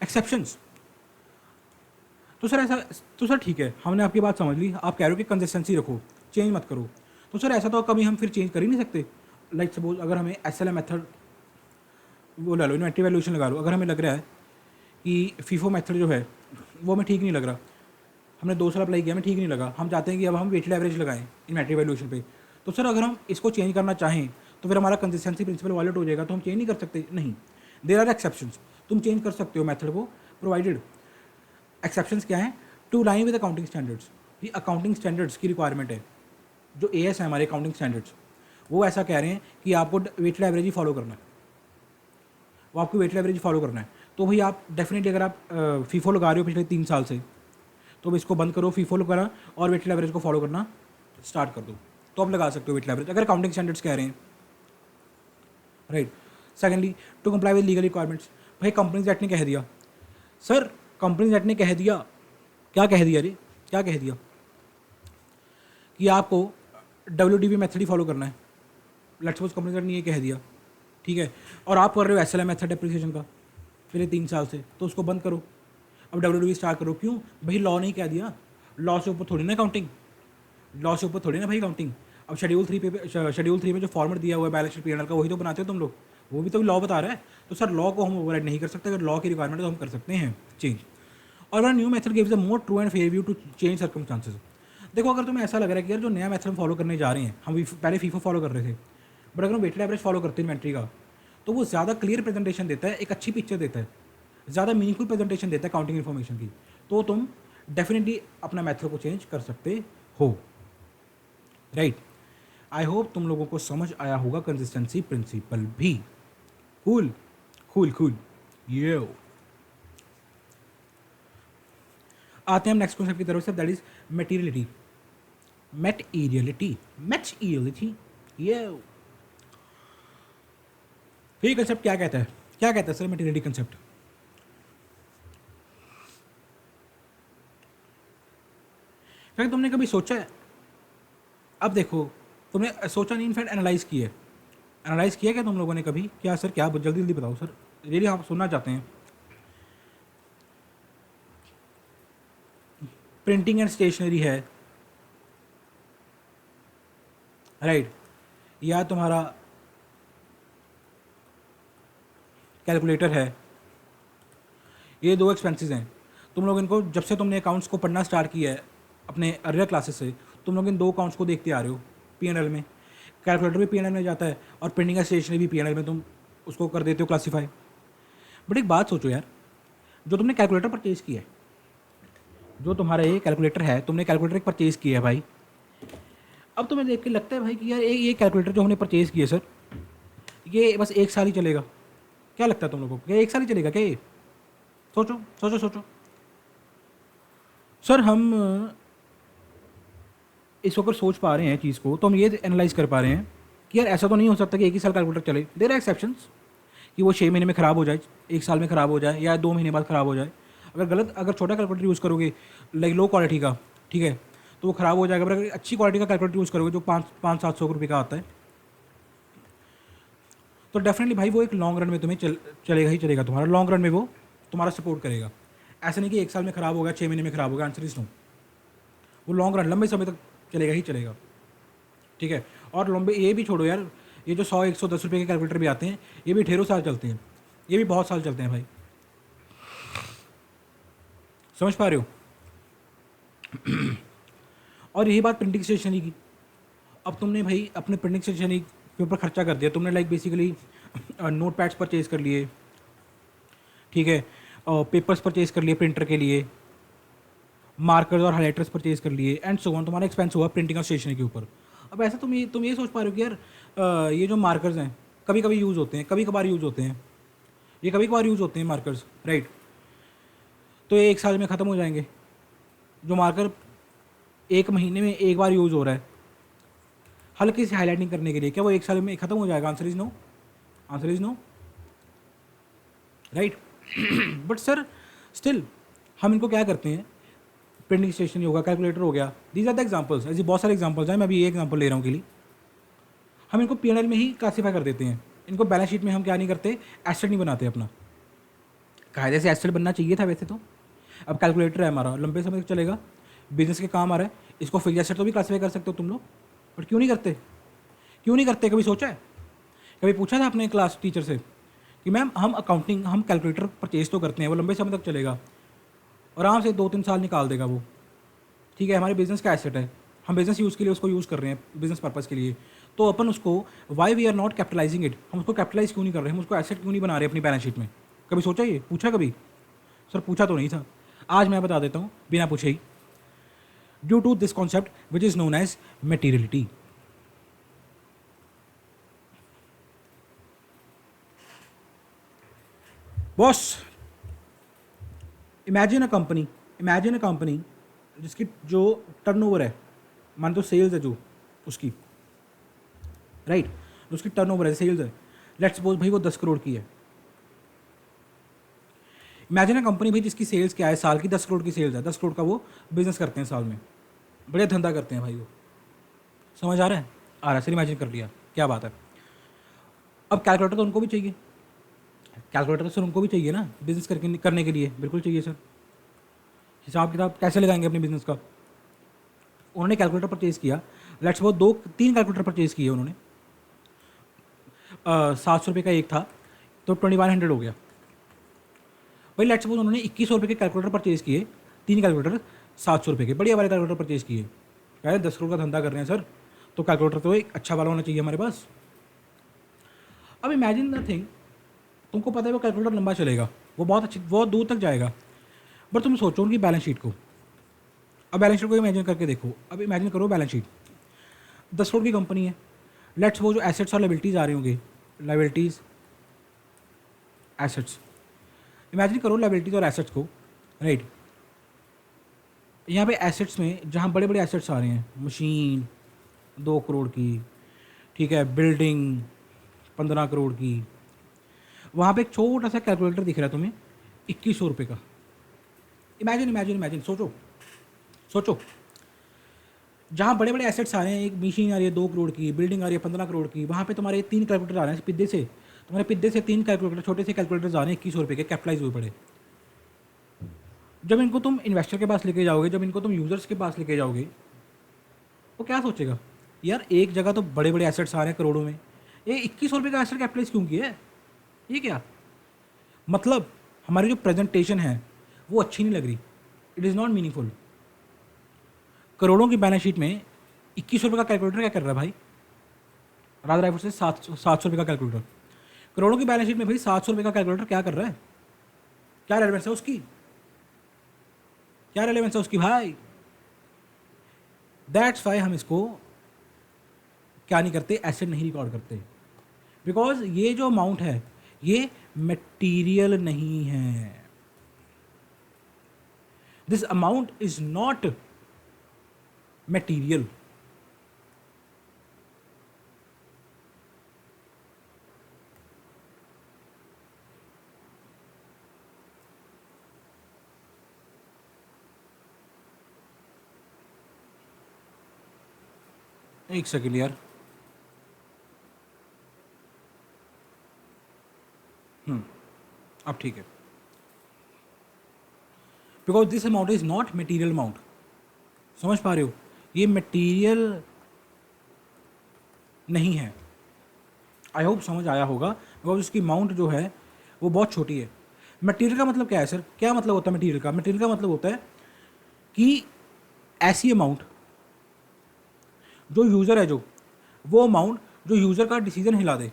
एक्सेप्शंस, तो सर ठीक है, हमने आपकी बात समझ ली, आप कह रहे हो कि कंसिस्टेंसी रखो, चेंज मत करो। तो सर ऐसा तो कभी हम फिर चेंज कर ही नहीं सकते। लाइक सपोज अगर हमें SLM मेथड वो ले लो, इन्वेंट्री वैल्यूएशन लगा लो, अगर हमें लग रहा है कि फीफो मेथड जो है वो हमें ठीक नहीं लग रहा, हमने 2 साल अप्लाई किया, हमें ठीक नहीं लगा, हम चाहते हैं कि अब हम वेटेड एवरेज लगाएं इन्वेंट्री वैल्यूएशन पे। तो सर अगर हम इसको चेंज करना चाहें तो फिर हमारा कंसिस्टेंसी प्रिंसिपल वायलेट हो जाएगा, तो हम चेंज नहीं कर सकते। नहीं, देयर आर एक्सेप्शंस, तुम चेंज कर सकते हो मेथड को, प्रोवाइडेड एक्सेप्शंस क्या है? To line with accounting standards. ये अकाउंटिंग स्टैंडर्ड्स की रिक्वायरमेंट है, जो AS है हमारे अकाउंटिंग स्टैंडर्ड्स, वो ऐसा कह रहे हैं कि आपको वेटेड एवरेज ही फॉलो करना है, वो आपको वेटेड एवरेज फॉलो करना है। तो भाई आप डेफिनेटली अगर आप फीफो लगा रहे हो पिछले 3 साल से, तो अब इसको बंद करो, फीफो लगाना और वेटेड एवरेज को फॉलो करना स्टार्ट कर दो, तो आप लगा सकते हो वेटेड एवरेज अगर अकाउंटिंग स्टैंडर्ड्स कह रहे हैं, right. Secondly, to comply with legal requirements. भाई कंपनीज एक्ट ने कह दिया, सर कंपनीज एक्ट ने कह दिया, क्या कह दिया रे, क्या कह दिया कि आपको WDV मेथड ही फॉलो करना है। लेट्स सपोज कंपनीज एक्ट ने ये कह दिया, ठीक है, और आप कर रहे हो SLM मेथड डेप्रिसिएशन का पिछले 3 साल से, तो उसको बंद करो, अब WDV स्टार्ट करो। क्यों भाई? लॉ नहीं कह दिया, लॉ से ऊपर थोड़ी ना अकाउंटिंग, लॉ से ऊपर थोड़ी ना भाई अकाउंटिंग। अब शेड्यूल 3 में जो फॉर्मेट दिया हुआ है बैलेंस शीट P&L का, वही तो बनाते हो तुम लोग, वो भी तो लॉ बता रहा है। तो सर लॉ को हम ओवरराइड नहीं कर सकते, अगर लॉ की रिक्वायरमेंट है तो हम कर सकते हैं चेंज। और new method gives a more true and fair view to change circumstances. देखो अगर तुम्हें ऐसा लग रहा है कि यार जो नया मेथड हम फॉलो करने जा रहे हैं, हम पहले फीफो फॉलो कर रहे थे, बट अगर हम वेटेड एवरेज फॉलो करते हैं इन्वेंट्री का, तो वो ज़्यादा क्लियर प्रेजेंटेशन देता है, एक अच्छी पिक्चर देता है, ज़्यादा मीनिंगफुल प्रेजेंटेशन देता है काउंटिंग इन्फॉर्मेशन की, तो तुम डेफिनेटली अपना मेथड को चेंज कर सकते हो, राइट। आई होप तुम लोगों को समझ आया होगा कंसिस्टेंसी प्रिंसिपल भी। कूल कूल कूल, ये आते हैं हम नेक्स्ट कॉन्सेप्ट की तरफ से, दैट इज मटेरियलिटी। ये ये कंसेप्ट क्या कहता है? क्या कहता है सर मटेरियलिटी कंसेप्ट? क्या तुमने कभी सोचा है? अब देखो, तुमने सोचा नहीं, इनफैक्ट एनालाइज किया है। एनालाइज किया क्या तुम लोगों ने कभी? क्या सर, क्या जल्दी जल्दी बताओ सर। रियली आप सुनना चाहते हैं, प्रिंटिंग एंड स्टेशनरी है, राइट, या तुम्हारा कैलकुलेटर है, ये दो एक्सपेंसेस हैं। तुम लोग इनको जब से तुमने अकाउंट्स को पढ़ना स्टार्ट किया है अपने अर्लियर क्लासेस से, तुम लोग इन दो अकाउंट्स को देखते आ रहे हो P&L में। कैलकुलेटर भी P&L में जाता है और प्रिंटिंग एंड स्टेशनरी भी P&L में तुम उसको कर देते हो क्लासीफाई। बट एक बात सोचो यार, जो तुमने कैलकुलेटर परचेज किया है, जो तुम्हारा ये कैलकुलेटर है, तुमने कैलकुलेटर एक परचेज़ किया है भाई। अब तुम्हें देख के लगता है भाई कि यार ये कैलकुलेटर जो हमने परचेज़ किया सर, ये बस 1 साल ही चलेगा। क्या लगता है तुम लोगों को, क्या 1 साल ही चलेगा क्या ये? सोचो सोचो सोचो सर। हम इसको अगर सोच पा रहे हैं चीज़ को, तो हम ये एनालाइज कर पा रहे हैं कि यार ऐसा तो नहीं हो सकता कि 1 ही साल कैलकुलेटर चले। देयर आर एक्सेप्शंस कि वो 6 महीने में ख़राब हो जाए, 1 साल में ख़राब हो जाए, या 2 महीने बाद ख़राब हो जाए। अगर छोटा कैलकुलेटर यूज़ करोगे लाइक लो क्वालिटी का, ठीक है, तो वो ख़राब हो जाएगा। अगर अच्छी क्वालिटी का कैलकुलेटर यूज़ करोगे जो 500-700 रुपये का आता है, तो डेफिनेटली भाई वो एक लॉन्ग रन में तुम्हें चलेगा ही चलेगा। तुम्हारा लॉन्ग रन में वो तुम्हारा सपोर्ट करेगा। ऐसा नहीं कि 1 साल में ख़राब होगा, 6 महीने में ख़राब होगा। Answer is no. वो लॉन्ग रन, लंबे समय तक चलेगा ही चलेगा, ठीक है। और लंबे ये भी छोड़ो यार, ये जो 100-110 रुपये के कैलकुलेटर भी आते हैं, ये भी ढेरों साल चलते हैं, ये भी बहुत साल चलते हैं भाई। समझ पा रहे हो? और यही बात प्रिंटिंग स्टेशनरी की। अब तुमने भाई अपने प्रिंटिंग स्टेशनरी के ऊपर खर्चा कर दिया तुमने, like basically note pads purchase कर लिए, ठीक है, पेपर्स परचेज़ कर लिए प्रिंटर के लिए, मार्कर्स और हाइलाइटर्स परचेज़ कर लिए, एंड सो ऑन। तुम्हारा एक्सपेंस हुआ प्रिंटिंग और स्टेशनरी के ऊपर। अब ऐसा तुम ये सोच पा रहे हो कि यार ये जो मार्कर्स हैं कभी कभी यूज़ होते हैं, कभी कभार यूज़ होते हैं, ये कभी कभार यूज़ होते हैं मार्कर्स, राइट। तो ये 1 साल में ख़त्म हो जाएंगे। जो मार्कर 1 महीने में एक बार यूज़ हो रहा है हल्की सी हाईलाइटिंग करने के लिए, क्या वो 1 साल में ख़त्म हो जाएगा? Answer is no. Answer is no, right. But sir still हम इनको क्या करते हैं, प्रिंटिंग स्टेशनरी होगा, कैलकुलेटर हो गया, दीज आर द एग्जाम्पल्स। ऐसे बहुत सारे एग्जाम्पल्स हैं, मैं अभी ये एग्जाम्पल ले रहा हूँ के लिए। हम इनको P&L में ही क्लासीफाई कर देते हैं। इनको बैलेंस शीट में हम क्या नहीं करते, एसेट नहीं बनाते अपना। कायदे से एसेट बनना चाहिए था वैसे तो। अब कैलकुलेटर है हमारा, लंबे समय तक चलेगा, बिजनेस के काम आ रहा है, इसको फिक्स एसेट तो भी क्लासीफाई कर सकते हो तुम लोग। बट क्यों नहीं करते? क्यों नहीं करते? कभी सोचा है? कभी पूछा था अपने क्लास टीचर से कि मैम हम कैलकुलेटर परचेज तो करते हैं, वो लंबे समय तक चलेगा, आराम से 2-3 साल निकाल देगा वो, ठीक है, हमारे बिज़नेस का एसेट है, हम बिज़नेस यूज़ के लिए उसको यूज़ कर रहे हैं, बिज़नेस पर्पज़ के लिए, तो अपन उसको why we are not capitalising it, हम उसको कैपिटलाइज क्यों नहीं कर रहे, हम उसको एसेट क्यों नहीं बना रहे अपनी बैलेंस शीट में? कभी सोचा? ये पूछा कभी? सर पूछा तो नहीं था, आज मैं बता देता हूँ बिना पूछे ही। Due to this concept which is known as materiality. Boss, imagine a company जिसकी जो टर्नओवर है, मान तो सेल्स है जो उसकी, राइट, उसकी टर्नओवर है, सेल्स है, लेट्स सपोज भाई वो 10 करोड़ की है। इमेजिन अ कंपनी भाई जिसकी सेल्स क्या है, साल की 10 करोड़ की सेल्स है, 10 करोड़ का वो बिजनेस करते हैं साल में, बढ़िया धंधा करते हैं भाई वो। समझ आ रहा है? आ रहा है सर, इमेजिन कर लिया, क्या बात है। अब कैलकुलेटर तो उनको भी चाहिए, कैलकुलेटर तो सर उनको भी चाहिए ना बिजनेस करने के लिए, बिल्कुल चाहिए सर। हिसाब किताब कैसे लगाएंगे अपने बिजनेस का? उन्होंने कैलकुलेटर परचेज़ किया, लेट्स वो 2-3 कैलकुलेटर परचेज़ किए उन्होंने, 700 रुपये का एक था, तो 2100 हो गया भाई। लेट्स सपोज उन्होंने 2100 रुपये के कैलकुलेटर परचेज़ किए, 3 कैलकुलेटर 700 रुपये के, बढ़िया वाले कैलकुलेटर परचेज़ किए। कह 10 करोड़ का धंधा कर रहे हैं सर, तो कैलकुलेटर तो एक अच्छा वाला होना चाहिए हमारे पास। अब इमेजिन द थिंग, तुमको पता है वो कैलकुलेटर लंबा चलेगा, वो बहुत दूर तक जाएगा, बट तुम सोचो उनकी बैलेंस शीट को। अब बैलेंस शीट को इमेजिन करके देखो, अब इमेजिन करो बैलेंस शीट, 10 करोड़ की कंपनी है, लेट्स वो जो एसेट्स और लाइबिलिटीज़ आ रही होंगी, लाइबिलिटीज़ एसेट्स, इमेजिन करो लाइबिलिटीज़ और एसेट्स को, राइट। यहाँ पे एसेट्स में जहाँ बड़े बड़े एसेट्स आ रहे हैं, मशीन 2 करोड़ की, ठीक है, बिल्डिंग 15 करोड़ की, वहाँ पे एक छोटा सा कैलकुलेटर दिख रहा है तुम्हें 2100 रुपये का। इमेजिन सोचो, जहाँ बड़े बड़े एसेट्स आ रहे हैं, एक मशीन आ रही है 2 करोड़ की, बिल्डिंग आ रही है 15 करोड़ की, वहाँ पे तुम्हारे 3 कैलकुलेटर आ रहे हैं सीधे से तुम्हारे पिद्दे से 3 कैलकुलेटर, छोटे से कैलकुलेटर्स आ रहे हैं 2100 रुपये के, कैपिटलाइज हुए पड़े। जब इनको तुम इन्वेस्टर के पास लेके जाओगे, जब इनको तुम यूजर्स के पास लेके जाओगे, वो क्या सोचेगा, यार एक जगह तो बड़े बड़े एसेट्स आ रहे हैं करोड़ों में, ये 2100 रुपये का एसेट कैपिटलाइज क्यों किया है, ये क्या मतलब। हमारी जो प्रेजेंटेशन है वो अच्छी नहीं लग रही, इट इज़ नॉट मीनिंगफुल। करोड़ों की बैलेंस शीट में 2100 रुपये का कैलकुलेटर क्या कर रहा है भाई, राज रायपुर से 700 रुपये का कैलकुलेटर, करोड़ों की बैलेंस शीट में भाई 700 रुपये का कैलकुलेटर क्या कर रहा है, क्या रेलेवेंस है उसकी, क्या रेलेवेंस है उसकी भाई। दैट्स वाई हम इसको क्या नहीं करते, एसेट नहीं रिकॉर्ड करते, बिकॉज ये जो अमाउंट है ये मटेरियल नहीं है, this amount is not material. एक सेकेंड यार, अब ठीक है, because this amount is not material amount, समझ पा रहे हो, ये मटेरियल नहीं है। आई होप समझ आया होगा, बिकॉज उसकी अमाउंट जो है वो बहुत छोटी है। मटेरियल का मतलब क्या है सर, क्या मतलब होता है मटेरियल का, मटेरियल का मतलब होता है कि ऐसी अमाउंट जो यूज़र है, जो वो अमाउंट जो यूज़र का डिसीजन हिला दे,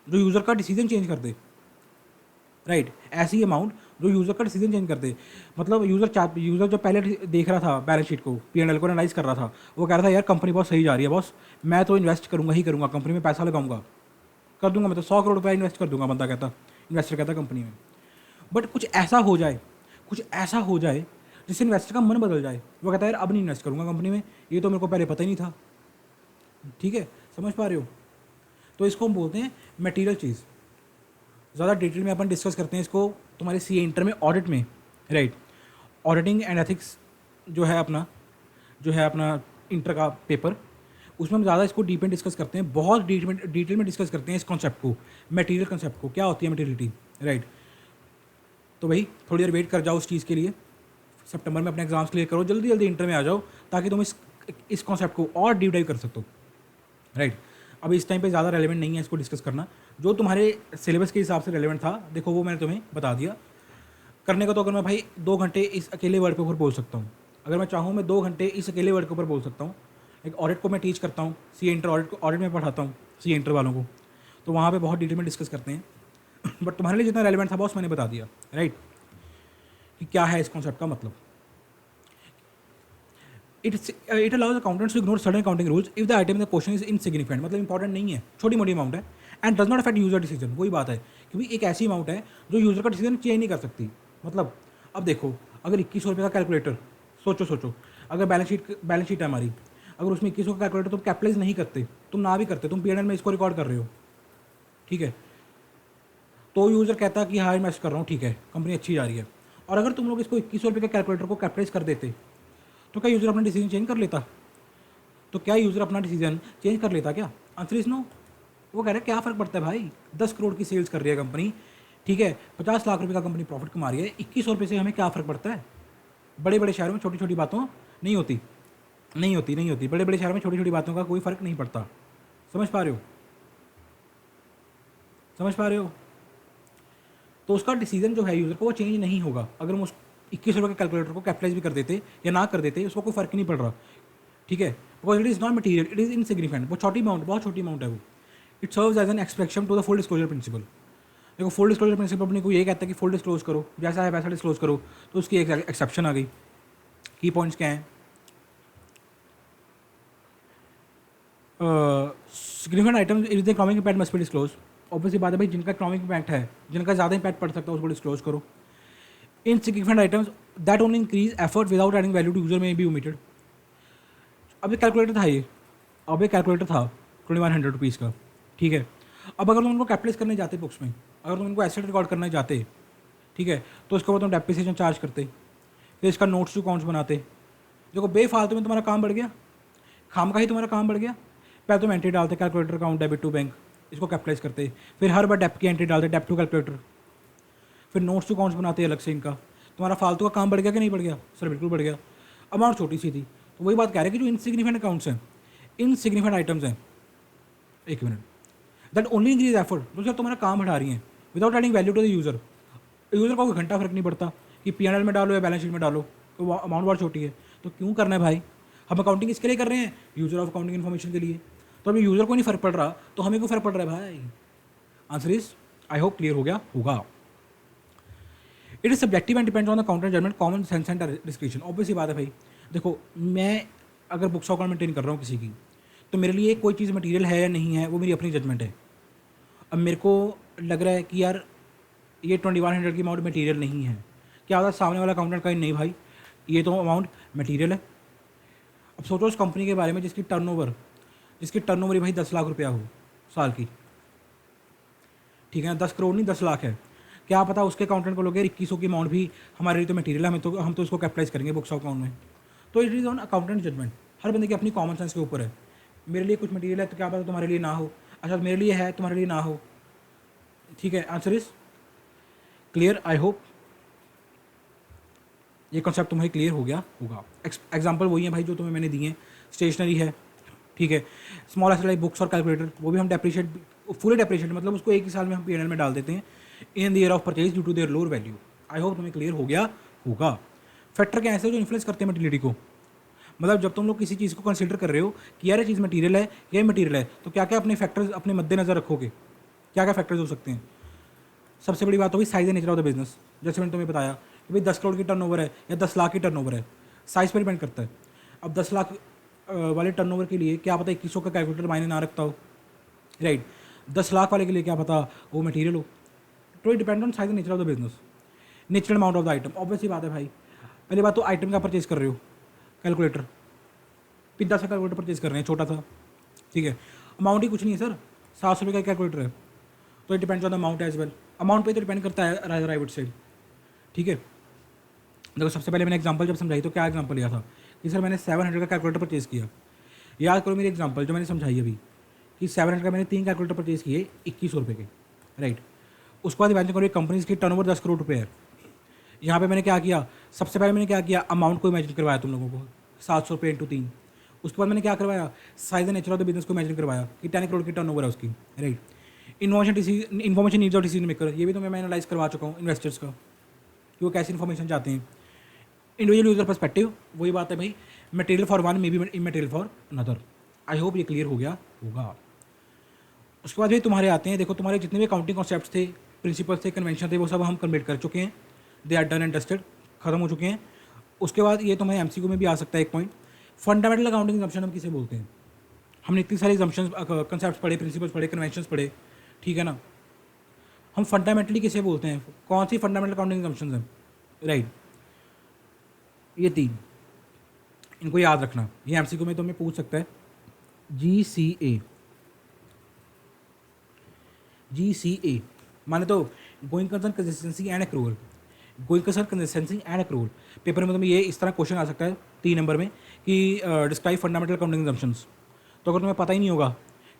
जो यूज़र का डिसीजन चेंज कर दे, राइट ऐसी अमाउंट जो यूज़र का डिसीजन चेंज कर दे। मतलब यूज़र जो पहले देख रहा था बैलेंस शीट को, P&L को एनालाइज कर रहा था, वो कह रहा था यार कंपनी बहुत सही जा रही है बॉस, मैं तो इन्वेस्ट करूँगा ही करूँगा, कंपनी में पैसा लगाऊंगा, कर दूंगा, मैं तो 100 करोड़ रुपया इन्वेस्ट कर दूंगा, बंदा कहता, इन्वेस्टर कहता कंपनी में। बट कुछ ऐसा हो जाए, कुछ ऐसा हो जाए जिससे इन्वेस्टर का मन बदल जाए, वो कहता है यार अब नहीं इन्वेस्ट करूँगा कंपनी में, ये तो मेरे को पहले पता ही नहीं था। ठीक है, समझ पा रहे हो, तो इसको हम बोलते हैं मटेरियल चीज़। ज़्यादा डिटेल में अपन डिस्कस करते हैं इसको तुम्हारे CA इंटर में, ऑडिट में, राइट। ऑडिटिंग एंड एथिक्स जो है अपना इंटर का पेपर, उसमें हम ज़्यादा इसको डीप में डिस्कस करते हैं, बहुत डिटेल में डिस्कस करते हैं इस कॉन्सेप्ट को, मटेरियल कॉन्सेप्ट को, क्या होती है मटेरियलिटी, राइट। तो भाई थोड़ी देर वेट कर जाओ उस चीज़ के लिए, सितंबर में अपने एग्जाम्स क्लियर करो, जल्दी जल्दी इंटर में आ जाओ, ताकि तुम इस कॉन्सेप्ट को और डीप डाइव कर सको, राइट। अब इस टाइम पे ज़्यादा रेलेवेंट नहीं है इसको डिस्कस करना, जो तुम्हारे सिलेबस के हिसाब से रेलेवेंट था, देखो वो मैंने तुम्हें बता दिया करने का। तो अगर मैं भाई 2 घंटे इस अकेले वर्ड के ऊपर बोल सकता हूँ, अगर मैं चाहूँ मैं 2 घंटे इस अकेले वर्ड के ऊपर बोल सकता हूँ। एक ऑडिट को मैं टीच करता हूँ, CA इंटर ऑडिट में पढ़ाता हूँ CA इंटर वालों को, तो वहाँ पे बहुत डिटेल में डिस्कस करते हैं। बट तुम्हारे लिए जितना रेलेवेंट था बॉस मैंने बता दिया, राइट, कि क्या है इस कॉन्सेप्ट का मतलब। It allows accountants to ignore certain accounting rules if the item in the question is insignificant, मतलब इंपॉर्टेंट नहीं है, छोटी मोटी अमाउंट है, and does not affect user decision. वही बात है, क्योंकि एक ऐसी अमाउंट है जो यूजर का डिसीजन चेंज नहीं कर सकती। मतलब अब देखो, अगर 2100 रुपये का कैलकुलेटर, सोचो अगर बैलेंस शीट है हमारी, अगर उसमें 2100 का कैलकुलेटर तुम कैपिटलाइज नहीं करते, तुम ना भी करते, तुम P&L में इसको रिकॉर्ड कर रहे हो, ठीक है, तो यूज़र कहता कि हाँ इन्वेस्ट कर रहा हूँ, ठीक है, कंपनी अच्छी जा रही है। और अगर तुम लोग इसको 2100 रुपये के कैलकुलेटर को कैपिटलाइज कर देते, तो क्या यूज़र अपना डिसीजन चेंज कर लेता? तो क्या यूज़र अपना डिसीजन चेंज कर लेता क्या? Answer is no. वो कह रहे हैं क्या फ़र्क पड़ता है भाई, 10 करोड़ की सेल्स कर रही है कंपनी, ठीक है, 50 लाख रुपए का कंपनी प्रॉफिट कमा रही है, 2100 रुपये से हमें क्या फ़र्क पड़ता है? बड़े बड़े शहरों में छोटी छोटी बातों नहीं होती, बड़े बड़े शहरों में छोटी छोटी बातों का कोई फ़र्क नहीं पड़ता। समझ पा रहे हो? तो उसका डिसीजन जो है यूज़र को वो चेंज नहीं होगा। अगर हम उस 2100 रुपये के कैलकुलेटर को कैपिटलाइज भी कर देते या ना कर देते, उसको कोई फ़र्क ही नहीं पड़ रहा, ठीक है, because it is not material, it is insignificant. वो छोटी अमाउंट, बहुत छोटी अमाउंट है वो। It serves as an expression to the full disclosure principle. देखो फुल डिस्क्लोजर प्रिंसिपल अपने को ये कहता है कि फुल डिस्क्लोज करो, जैसा है वैसा डिस्क्लोज करो, तो उसकी एक एक्सेप्शन आ गई। की पॉइंट्स क्या हैं? Significant items is the economic impact must be disclose. Obviously बात है भाई, जिनका इकोनॉमिक इम्पैक्ट है, जिनका ज़्यादा इम्पैक्ट पड़ सकता है, उसको डिस्क्लोज करो। Insignificant items that only increase effort without adding value to user may be omitted. अब एक कैलकुलेटर था 2100 रुपीज़ का, ठीक है। अब अगर तुम उनको कैपिटलाइज करने जाते बुक्स में, अगर तुम उनको एसेट रिकॉर्ड करने जाते, ठीक है, तो उसके बाद तुम डेप्रिसिएशन चार्ज करते, फिर इसका नोट्स टू अकाउंट्स बनाते। देखो बेफालतू में तुम्हारा काम बढ़ गया, खाम का ही तुम्हारा काम बढ़ गया। पहले तुम एंट्री डालते calculator account debit to bank, इसको कैपिटलाइज करते, फिर हर बार डेप की एंट्री डालते, डेप टू कैलकुलेटर, फिर नोट्स टू अकाउंट्स बनाते अलग से इनका। तुम्हारा फालतू का काम बढ़ गया कि नहीं बढ़ गया? सर बिल्कुल बढ़ गया। अमाउंट छोटी सी थी, तो वही बात कह रहे हैं कि जो इनसिग्निफिकेंट अकाउंट्स हैं, इनसिग्निफिकेंट आइटम्स हैं, एक minute, that only increase effort, तो सर तुम्हारा काम बढ़ा रही हैं without adding value to the user. User को कोई घंटा फर्क नहीं पड़ता कि पी&एल में डालो या बैलेंस शीट में डालो, तो अमाउंट बहुत छोटी है, तो क्यों करना है भाई? हम अकाउंटिंग इसके लिए कर रहे हैं, यूज़र ऑफ अकाउंटिंग इन्फॉर्मेशन के लिए। तो अभी यूज़र को नहीं फर्क पड़ रहा, तो हमें क्यों फर्क पड़ रहा है भाई? Answer is, I hope clear हो गया होगा। It is subjective and depends on the accountant judgement, common sense and description. Obviously बात है भाई, देखो मैं अगर बुक्स ऑफ अकाउंट मेंटेन कर रहा हूँ किसी की, तो मेरे लिए कोई चीज़ मटेरियल है या नहीं है वो मेरी अपनी जजमेंट है। अब मेरे को लग रहा है कि यार ये 2100 की अमाउंट मटेरियल नहीं है, क्या होता है सामने वाला अकाउंटेंट का नहीं भाई ये तो अमाउंट मटेरियल है। अब सोचो उस कंपनी के बारे में जिसकी टर्नओवर ही भाई 10 लाख रुपया हो साल की, ठीक है ना, 10 करोड़ नहीं 10 लाख है, क्या पता उसके अकाउंटेंट को लोग 2100 की अमाउंट भी हमारे लिए तो मटेरियल है, हम तो इसको कैपिटलाइज करेंगे बुक्स ऑफ अकाउंट में। तो it is on accountant judgement, हर बंदे की अपनी कॉमन सेंस के ऊपर है। मेरे लिए कुछ मटेरियल है तो क्या पता तुम्हारे लिए ना हो, अच्छा मेरे लिए है तुम्हारे लिए ना हो, ठीक है। Answer is clear, I hope ये कॉन्सेप्ट तुम्हें क्लियर हो गया होगा। एग्जाम्पल वही है भाई जो तुम्हें मैंने दिए, स्टेशनरी है, ठीक है, स्मॉल एसेट लाइक बुक्स और कैलकुलेटर, वो भी हम डेप्रिशिएट, फुली डेप्रिशिएट मतलब उसको एक ही साल में हम पी&एल में डाल देते हैं in the year of purchase due to their lower value. I hope तुम्हें क्लियर हो गया होगा। फैक्टर क्या ऐसे जो इन्फ्लुएंस करते हैं मटेरियलिटी को, मतलब जब तुम लोग किसी चीज़ को कंसिडर कर रहे हो कि यार ये चीज़ मटेरियल है या मटेरियल है, तो क्या क्या अपने फैक्टर्स अपने मद्देनजर रखोगे, क्या क्या फैक्टर्स हो सकते हैं? सबसे बड़ी बात होगी size and nature of the business, जैसे मैंने तुम्हें बताया कि भाई 10 करोड़ की टर्नओवर है या 10 लाख की टर्नओवर है, साइज पर डिपेंड करता है। अब 10 लाख वाले टर्नओवर के लिए क्या पता 2100 का कैलकुलेटर मायने ना रखता हो, राइट, 10 लाख वाले के लिए क्या पता वो मटेरियल हो। तो it depend on size and nature of the business, natural amount of the item. Obviously बात है भाई, पहली बात तो आइटम का परचेज कर रहे हो, कैलकुलेटर पिद्दा सा कैलकुलेटर परचेज कर रहे हैं छोटा सा, ठीक है, अमाउंट ही कुछ नहीं है सर, 700 रुपये का कैलकुलेटर है, तो it depends on the amount as well, amount पे तो डिपेंड करता है राइट आई वुड से, ठीक है। देखो सबसे पहले मैंने एग्जांपल जब समझाई तो क्या एग्जांपल लिया था कि सर मैंने 700 का कैलकुलेटर परचेज़ किया। याद करो मेरी एग्जांपल जो मैंने समझाई अभी कि 700 का मैंने 3 कैलकुलेटर परचेज़ किए 2100 रुपये के, राइट। उसके बाद इमेजिन करो कंपनीज की टर्नओवर 10 करोड़ रुपये है। यहाँ पे मैंने क्या किया, सबसे पहले मैंने क्या किया, अमाउंट को इमेजिन करवाया तुम लोगों को 700 रुपये इंटू 3। उसके बाद मैंने क्या करवाया, size and nature of the business को इमेजिन करवाया कि 10 करोड़ की टर्नओवर है उसकी, right. Information needs of decision maker, ये भी तो मैं एनालाइज करवा चुका हूँ इन्वेस्टर्स का कि वो कैसी इन्फॉर्मेशन चाहते हैं। इंडिविजुअल यूजर पर्सपेक्टिव, वही बात है भाई, material for one may be immaterial for another. I hope ये क्लियर हो गया होगा। उसके बाद भी तुम्हारे आते हैं, देखो तुम्हारे जितने भी अकाउंटिंग कॉन्सेप्ट्स थे, प्रिंसिपल्स थे, कन्वेंशन थे, वो सब हम कंप्लीट कर चुके हैं, they are done and dusted, खत्म हो चुके हैं। उसके बाद ये तुम्हें एमसीक्यू में भी आ सकता है एक पॉइंट, फंडामेंटल अकाउंटिंग एग्जम्पशन हम किसे बोलते हैं। हमने इतनी सारी एग्जम्पशंस कंसेप्ट पढ़े, प्रिंसिपल्स पढ़े, कन्वेंशंस पढ़े, ठीक है ना, हम फंडामेंटली किसे बोलते हैं, कौन सी फंडामेंटल अकाउंटिंग एग्जम्पशंस हैं, राइट। ये 3 इनको याद रखना, ये एमसीक्यू में तुम्हें पूछ सकता है। GCA माने तो going concern consistency and accrual, going concern consistency and accrual. Paper में तुम्हें ये इस तरह क्वेश्चन आ सकता है 3 नंबर में कि डिस्क्राइब फंडामेंटल अकाउंटिंग एग्जम्पशंस। तो अगर तुम्हें पता ही नहीं होगा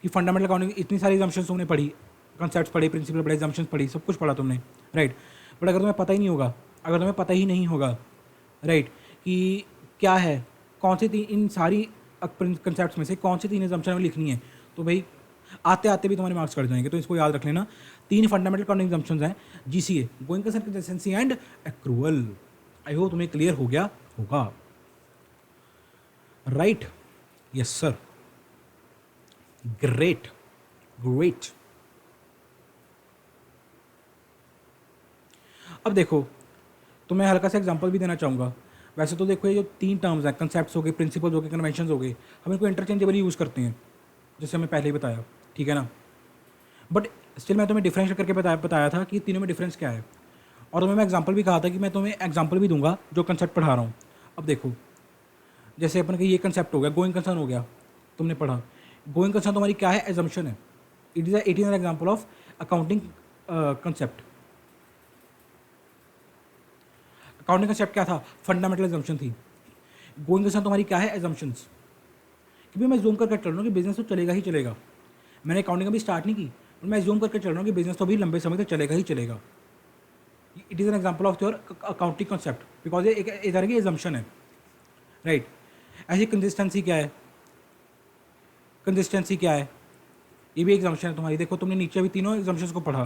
कि फंडामेंटल अकाउंटिंग इतनी सारी एग्जम्पशंस तुमने पढ़ी, कंसेप्ट्स पढ़े, प्रिंसिपल पढ़े, एग्जम्पशंस पढ़ी, सब कुछ पढ़ा तुमने, राइट, बट अगर तुम्हें पता ही नहीं होगा, अगर तुम्हें पता ही नहीं होगा, राइट, कि क्या है, कौन सी 3 इन सारी कंसेप्ट्स में से कौन सी 3 एग्जम्पशन में लिखनी है, तो भाई आते आते भी तुम्हारे मार्क्स कट जाएंगे। तो इसको याद रख लेना, 3 फंडामेंटल अकाउंटिंग एग्जम्पशंस हैं, GCA, going concern consistency and accrual. I hope तुम्हें क्लियर हो गया होगा, right, yes sir, great great. अब देखो तो मैं हल्का सा एग्जांपल भी देना चाहूँगा। वैसे तो देखो ये जो 3 टर्म्स हैं, कंसेप्ट्स हो गए, प्रिंसिपल्स हो गए, कन्वेंशंस हो गए, हम इनको इंटरचेंजेबली यूज़ करते हैं जैसे हमें पहले ही बताया, ठीक है ना, बट स्टिल मैं तुम्हें डिफरेंशिएट करके बताया था कि तीनों में डिफरेंस क्या है। और तुम्हें मैं एग्जांपल भी कहा था कि मैं तुम्हें एग्जांपल भी दूंगा जो कंसेप्ट पढ़ा रहा हूँ। अब देखो जैसे अपन का ये कंसेप्ट हो गया, गोइंग कंसर्न हो गया, तुमने पढ़ा, गोइंग कंसर्न तुम्हारी क्या है, एजम्पशन है। It is an example of accounting concept. Accounting concept क्या था, फंडामेंटल एजम्पशन थी। गोइंग कंसर्न तुम्हारी क्या है, एजम्पशंस। कि भाई मैं जूम करके चल रहा हूँ कि बिजनेस तो चलेगा ही चलेगा। मैंने अकाउंटिंग अभी स्टार्ट नहीं की, और मैं ज्यूम करके चल रहा हूँ कि बिजनेस तो भी लंबे समय तक चलेगा ही चलेगा। It is an example of your accounting concept, because ये एक तरह की एजम्पशन है, राइट। ऐसी कंसिस्टेंसी क्या है, कंसिस्टेंसी क्या है, ये भी एग्जाम्पशन है तुम्हारी। देखो तुमने नीचे अभी तीनों एग्जाम्पशंस को पढ़ा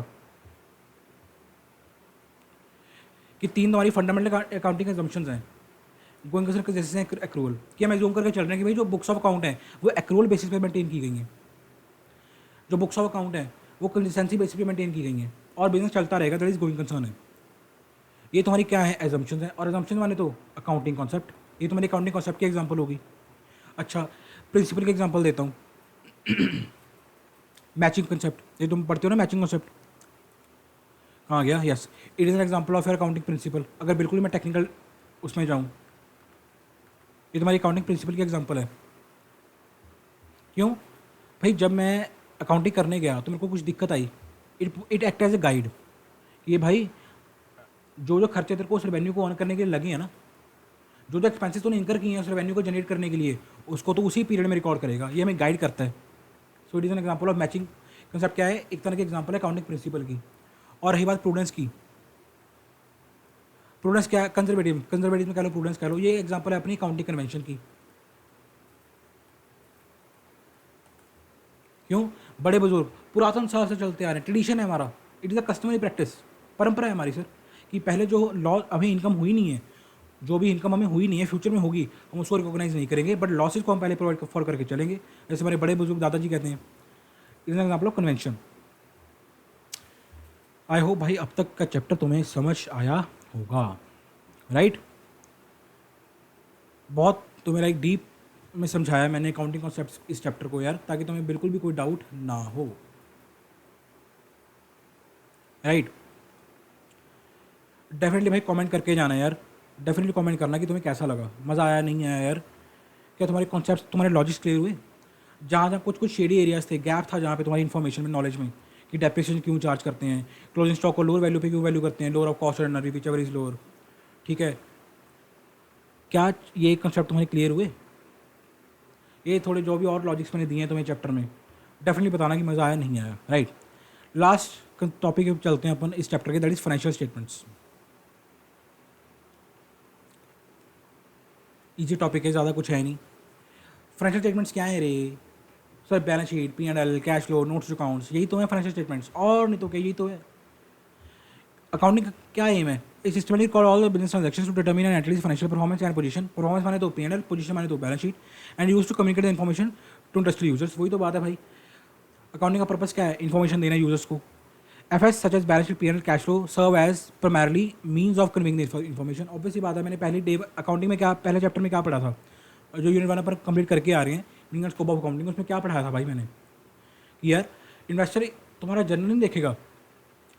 कि तीन तुम्हारी फंडामेंटल अकाउंटिंग एग्जाम्पशंस हैं। गोइंग कंसर्न जैसे एक्रूवल कि हम एज्यूम करके चल रहे हैं कि भाई जो बुक्स ऑफ अकाउंट है वो एक्रूवल बेसिस पे मेंटेन की गई हैं, जो बुक्स ऑफ अकाउंट है वो कंसिस्टेंसी बेसिस पे मेंटेन की गई हैं और बिजनेस चलता रहेगा, दैट इज गोइंग कंसर्न है। ये तुम्हारी क्या है, एजम्पशंस है। और एजम्पशन माने तो अकाउंटिंग कॉन्सेप्ट, ये तुम्हारी अकाउंटिंग कॉन्सेप्ट की एग्जाम्पल होगी। अच्छा, प्रिंसिपल की एग्जाम्पल देता हूँ। मैचिंग कंसेप्ट, ये तुम पढ़ते हो ना, मैचिंग कंसेप्ट कहाँ गया, yes, it is an example of your accounting principle. अगर बिल्कुल मैं टेक्निकल उसमें जाऊँ, ये तुम्हारी अकाउंटिंग प्रिंसिपल की एग्जाम्पल है। क्यों भाई, जब मैं अकाउंटिंग करने गया तो मेरे को कुछ दिक्कत आई, it act as a guide कि ये भाई जो जो खर्चे तेरे को उस रेवेन्यू को ऑन करने के लिए लगे हैं ना, जो जो एक्सपेंसेस तूने इंकर किए हैं उस रेवेन्यू को जनरेट करने के लिए, उसको तो उसी पीरियड में रिकॉर्ड करेगा, ये हमें गाइड करता है। सो it is an example of matching concept. क्या है, एक तरह की एग्जाम्पल है अकाउंटिंग प्रिंसिपल की। और रही बात प्रूडेंस की, प्रूडेंस क्या है, कंजर्वेटिव, कंजर्वेटिव में कह लो, प्रूडेंस कह लो, ये एग्जाम्पल है अपनी अकाउंटिंग कन्वेंशन की। क्यों, बड़े बुजुर्ग पुरातन साल से चलते आ रहे हैं, ट्रेडिशन है हमारा, it is a customary practice, परंपरा है हमारी सर, कि पहले जो लॉ अभी इनकम हुई नहीं है, जो भी इनकम हमें हुई नहीं है फ्यूचर में होगी, हम उसको रिकॉग्नाइज नहीं करेंगे, बट लॉसेज को हम पहले प्रोवाइड फॉर करके चलेंगे, जैसे हमारे बड़े बुजुर्ग दादाजी कहते हैं। Is an example of convention. I hope भाई अब तक का चैप्टर तुम्हें समझ आया होगा, राइट। बहुत तुम्हें लाइक डीप में समझाया मैंने अकाउंटिंग कॉन्सेप्ट इस चैप्टर को यार, ताकि तुम्हें बिल्कुल भी कोई डाउट ना हो, राइट। डेफिनेटली भाई कमेंट करके जाना यार, डेफिनेटली कमेंट करना कि तुम्हें कैसा लगा, मज़ा आया नहीं आया यार, क्या तुम्हारे कॉन्सेप्ट, तुम्हारे लॉजिक्स क्लियर हुए। जहाँ जहाँ कुछ कुछ शेडी एरियाज थे, गैप था जहाँ पे तुम्हारी इन्फॉर्मेशन में, नॉलेज में, कि डेप्रिसिएशन क्यों चार्ज करते हैं, क्लोजिंग स्टॉक को लोअर वैल्यू पे क्यों वैल्यू करते हैं, लोअर ऑफ कॉस्ट और NRV which ever is lower, ठीक है, क्या ये कंसेप्ट तुम्हारे क्लियर हुए। ये थोड़े जो भी और लॉजिक्स मैंने दिए हैं तुम्हें चैप्टर में, डेफिनेटली बताना कि मज़ा आया नहीं आया, राइट। लास्ट टॉपिक पे चलते हैं अपन इस चैप्टर के, that is financial statements. Easy topic है, ज़्यादा कुछ है नहीं। फाइनेंशियल स्टेटमेंट्स क्या है रे sir, balance sheet, P&L, cash flow, notes accounts, यही तो है फाइनेंशियल स्टेटमेंट्स, और नहीं तो क्या, यही तो है। अकाउंटिंग का क्या एम है, इस systematic record all the business transactions to determine and at least financial performance and position. Performance माने तो P&L, पोजीशन माने तो balance sheet, and use to communicate the information to industry users. वही तो बात है भाई, अकाउंटिंग का पर्पस क्या है, इन्फॉर्मेशन देना यूजर्स को। FS such as balance sheet, P&L, cash flow serve as primarily means of conveying the information. Obviously बात है, मैंने पहले डे अकाउंटिंग में क्या, पहले चैप्टर में क्या पढ़ा था, जो यूनिट 1 पर कंप्लीट करके आ रहे हैं, मीनिंग स्कोप ऑफ अकाउंटिंग, उसमें क्या पढ़ाया था भाई मैंने, कि यार इन्वेस्टर तुम्हारा जर्नल नहीं देखेगा।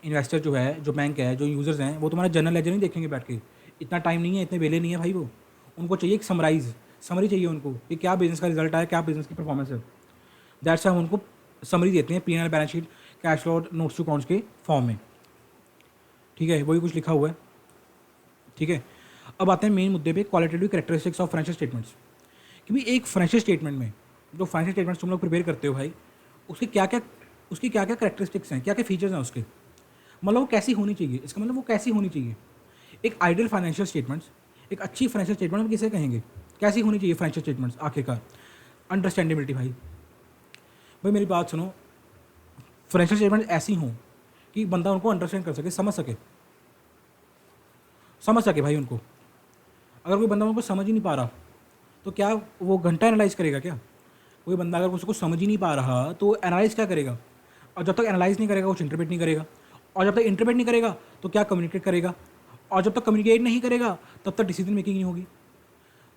इन्वेस्टर जो है, जो बैंक है, जो यूज़र्स हैं, वो तुम्हारा जनरल लेजर नहीं देखेंगे बैठ के, इतना टाइम नहीं है, इतने वेले नहीं है भाई वो। उनको चाहिए एक समरी चाहिए उनको, कि क्या बिजनेस का रिजल्ट आया, क्या बिजनेस की परफॉर्मेंस है। दैट्स हम उनको समरी देते हैं P&L, balance sheet, cash flow, notes to accounts के फॉर्म में, ठीक है, वही कुछ लिखा हुआ है, ठीक है। अब आते हैं मेन मुद्दे पे, qualitative characteristics of financial statements. कि भाई एक फाइनेंशियल स्टेटमेंट में, जो फाइनेंशियल स्टेटमेंट्स तुम लोग प्रिपेयर करते हो भाई, उसके क्या क्या, उसकी क्या क्या कैरेक्टरिस्टिक्स हैं, क्या क्या फीचर्स हैं उसके, मतलब वो कैसी होनी चाहिए, इसका मतलब वो कैसी होनी चाहिए। एक आइडियल फाइनेंशियल स्टेटमेंट्स, एक अच्छी फाइनेंशियल स्टेटमेंट हम किसे कहेंगे, कैसी होनी चाहिए फाइनेंशियल स्टेटमेंट्स आखिरकार। अंडरस्टैंडेबिलिटी भाई, भाई मेरी बात सुनो, फाइनेंशियल स्टेटमेंट ऐसी हों कि बंदा उनको अंडरस्टैंड कर सके, समझ सके भाई उनको। अगर कोई बंदा उनको समझ ही नहीं पा रहा तो क्या वो घंटा एनालाइज करेगा क्या। कोई बंदा अगर उसको समझ ही नहीं पा रहा तो एनालाइज क्या करेगा, और जब तक एनालाइज नहीं करेगा कुछ इंटरप्रेट नहीं करेगा, और जब तक इंटरप्रेट नहीं करेगा तो क्या कम्युनिकेट करेगा, और जब तक कम्युनिकेट नहीं करेगा तब तक डिसीजन मेकिंग नहीं होगी,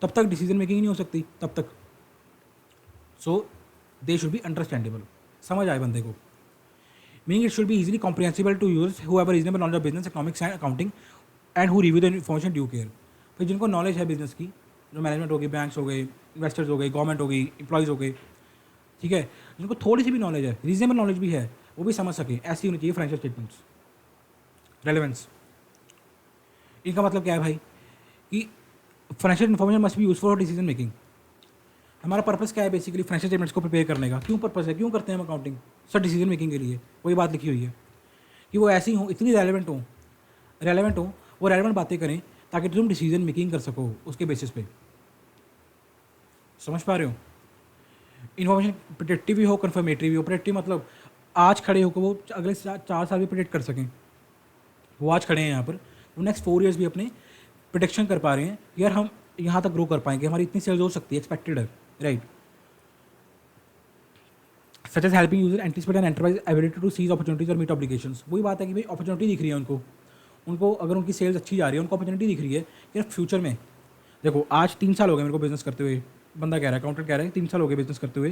तब तक डिसीजन मेकिंग नहीं हो सकती तब तक। So they should be understandable, समझ आए बंदे को, meaning it should be easily comprehensible to users who have a reasonable knowledge of business, economics and accounting, and who review the information due care. फिर जिनको नॉलेज है business की, जो management हो गई, बैंक्स हो गए, इन्वेस्टर्स हो गए, गवर्नमेंट हो गई, एम्प्लॉयज़ हो गए, ठीक है, जिनको थोड़ी सी भी नॉलेज है, रीजनेबल नॉलेज भी है, वो भी समझ सके, ऐसी होनी चाहिए फाइनेंशियल स्टेटमेंट्स। रेलेवेंस, इनका मतलब क्या है भाई, कि financial information must be useful for decision making. हमारा पर्पस क्या है बेसिकली फाइनेंशियल स्टेटमेंट्स को प्रिपेयर करने का? क्यों पर्पस है, क्यों करते हैं हम अकाउंटिंग? सर डिसीजन मेकिंग के लिए। वही बात लिखी हुई है कि वो ऐसी हों, इतनी रेलेवेंट हो, वो रेलेवेंट बातें करें ताकि तुम डिसीजन मेकिंग कर सको उसके बेसिस पे। समझ पा रहे हो? इन्फॉर्मेशन प्रेडिक्टिव भी हो, कन्फर्मेटरी भी हो। प्रेडिक्टिव मतलब आज खड़े होकर वो अगले 4 साल भी प्रेडिक्ट कर सकें। वो आज खड़े हैं यहाँ पर, वो नेक्स्ट 4 ईयर्स भी अपने प्रोडिक्शन कर पा रहे हैं, यार हम यहाँ तक ग्रो कर पाएंगे, हमारी इतनी सेल्स हो सकती है, एक्सपेक्टेड है, right. Such as helping user anticipate and enterprise ability to seize opportunities और मीट ऑब्लिगेशंस। वही बात है कि भाई अपॉर्चुनिटी दिख रही है उनको अगर उनकी सेल्स अच्छी जा रही है, उनको अपॉर्चुनिटी दिख रही है कि यार फ्यूचर में, देखो आज 3 साल हो गए मेरे को बिजनेस करते हुए, बंदा कह रहा है, अकाउंटेंट कह रहा है 3 साल हो गए बिजनेस करते हुए,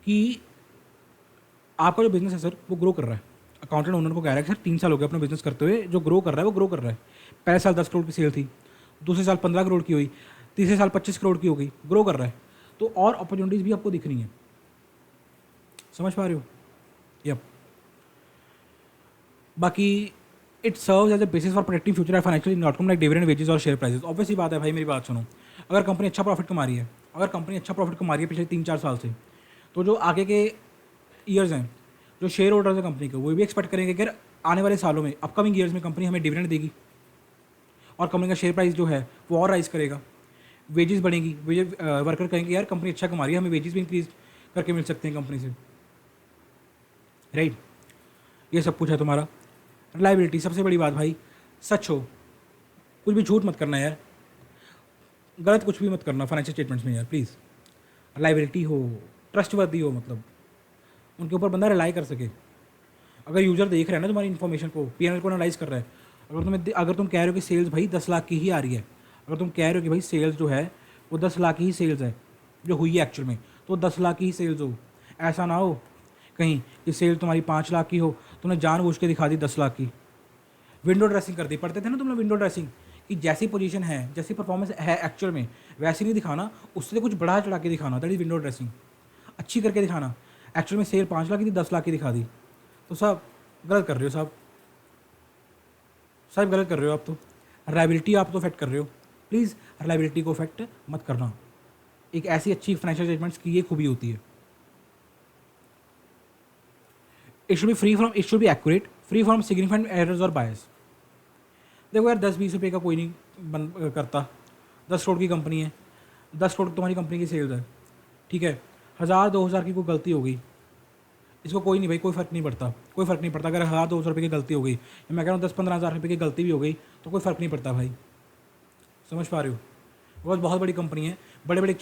कि आपका जो बिजनेस है सर वो ग्रो कर रहा है। अकाउंटेंट ओनर को कह रहा है कि सर 3 साल हो गए अपना बिजनेस करते हुए, जो ग्रो कर रहा है वो ग्रो कर रहा है। पहले साल 10 करोड़ की सेल थी, दूसरे साल 15 करोड़ की हुई, तीसरे साल 25 करोड़ की हो गई, ग्रो कर रहा है। तो और अपॉर्चुनिटीज़ भी आपको दिख रही हैं। समझ पा रहे हो? यप। बाकी it serves as a basis for protecting future financial outcome like dividend, wages और शेयर प्राइसेस। ऑब्वियसली बात है भाई, मेरी बात सुनो, अगर कंपनी अच्छा प्रॉफिट कमा रही है पिछले 3-4 साल से, तो जो आगे के ईयर्स हैं, जो शेयर होल्डर्स हैं कंपनी के, वो भी एक्सपेक्ट करेंगे कि आने वाले सालों में, अपकमिंग ईयर्स में कंपनी हमें डिविडेंड देगी और कंपनी का शेयर प्राइस जो है वो और राइज करेगा, वेजेस बढ़ेंगी, वर्कर कहेंगे यार कंपनी अच्छा कमा रही है, हमें वेजेस भी इंक्रीज करके मिल सकते हैं कंपनी से, राइट। ये सब कुछ है तुम्हारा। रिलायबिलिटी सबसे बड़ी बात भाई, सच हो, कुछ भी झूठ मत करना यार, गलत कुछ भी मत करना फाइनेंशियल स्टेटमेंट्स में यार प्लीज़। रिलायबिलिटी हो, ट्रस्टवर्दी हो, मतलब उनके ऊपर बंदा रिलाई कर सके। अगर यूजर देख रहा है ना तुम्हारी इन्फॉर्मेशन को, पीएनएल को एनालाइज कर रहा है, अगर तुम कह रहे हो कि सेल्स भाई 10 लाख की ही आ रही है, अगर तुम कह रहे हो कि भाई सेल्स जो है वो 10 लाख की ही सेल्स है जो हुई है एक्चुअल में, तो 10 लाख की ही सेल्स हो। ऐसा ना हो कहीं कि सेल तुम्हारी 5 लाख की हो, तुमने जानबूझ के दिखा दी 10 लाख की, विंडो ड्रेसिंग कर दी। पढ़ते थे ना तुम लोग विंडो ड्रेसिंग, कि जैसी पोजीशन है, जैसी परफॉर्मेंस है एक्चुअल में, वैसी नहीं दिखाना, उससे कुछ बढ़ा चढ़ा के दिखाना, दैट इज विंडो ड्रेसिंग। अच्छी करके दिखाना, एक्चुअल में सेल 5 लाख की थी, 10 लाख की दिखा दी, तो सब गलत कर रहे हो, सब गलत कर रहे हो आप। तो रिलायबिलिटी आप तो अफेक्ट कर रहे हो, प्लीज़ रिलायबिलिटी को अफेक्ट मत करना। एक ऐसी अच्छी फाइनेंशियल स्टेटमेंट्स की ये खूबी होती है। It should be accurate, free from significant errors और बायस। देखो यार 10-20 रुपये का कोई नहीं करता, 10 करोड़ की कंपनी है, 10 करोड़ तुम्हारी कंपनी की सेल्स है, ठीक है, 1000-2000 की कोई गलती हो गई, इसको कोई नहीं भाई, कोई फ़र्क नहीं पड़ता। अगर 1000-2000 रुपये की गलती हो गई, या मैं कह रहा हूँ 10-15 हज़ार रुपये की गलती भी हो गई, तो कोई फ़र्क नहीं पड़ता भाई। समझ पा रहे हो? बहुत बड़ी कंपनी है, बड़े बड़े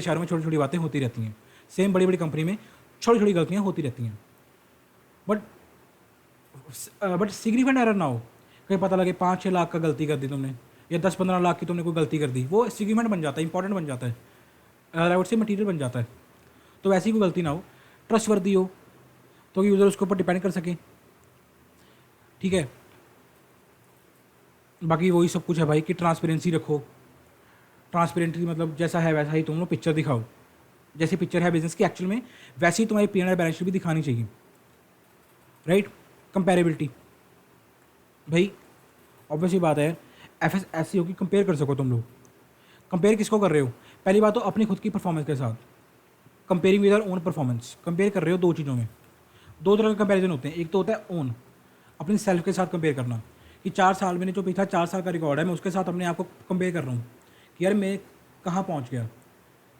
शहरों में छोटी छोटी बातें होती रहती हैं, सेम बड़ी कंपनी में छोटी छोटी गलतियाँ होती रहती हैं, बट सिग्निफिकेंट एरर ना हो, कहीं पता लगे 5-6 लाख का गलती कर दी तुमने, या 10-15 लाख की तुमने कोई गलती कर दी, वो सिग्निफिकेंट बन जाता है, इंपॉर्टेंट बन जाता है, आई वुड से मटीरियल बन जाता है। तो वैसी कोई गलती ना हो, ट्रस्टवर्दी हो, तो कि यूज़र उसके ऊपर डिपेंड कर सके, ठीक है। बाकी वही सब कुछ है भाई कि ट्रांसपेरेंसी रखो। ट्रांसपेरेंसी मतलब जैसा है वैसा ही तुम लोग पिक्चर दिखाओ, जैसी पिक्चर है बिजनेस की एक्चुअल में, वैसे ही तुम्हारी पीएनएल बैलेंस शीट भी दिखानी चाहिए, राइट। कंपेरेबिलिटी भाई, ऑब्वियसली बात है, एफएस ऐसी होगी कंपेयर कर सको तुम लोग। कंपेयर किसको कर रहे हो? पहली बात तो अपनी खुद की परफॉर्मेंस के साथ, comparing with our own performance. Compare कर रहे हो दो चीज़ों में, दो तरह के कंपैरिजन होते हैं। एक तो होता है ओन, अपनी सेल्फ के साथ कंपेयर करना, कि 4 साल मैंने जो पिछला 4 साल का रिकॉर्ड है, मैं उसके साथ अपने आप को कंपेयर कर रहा हूँ कि यार मैं कहाँ पहुँच गया,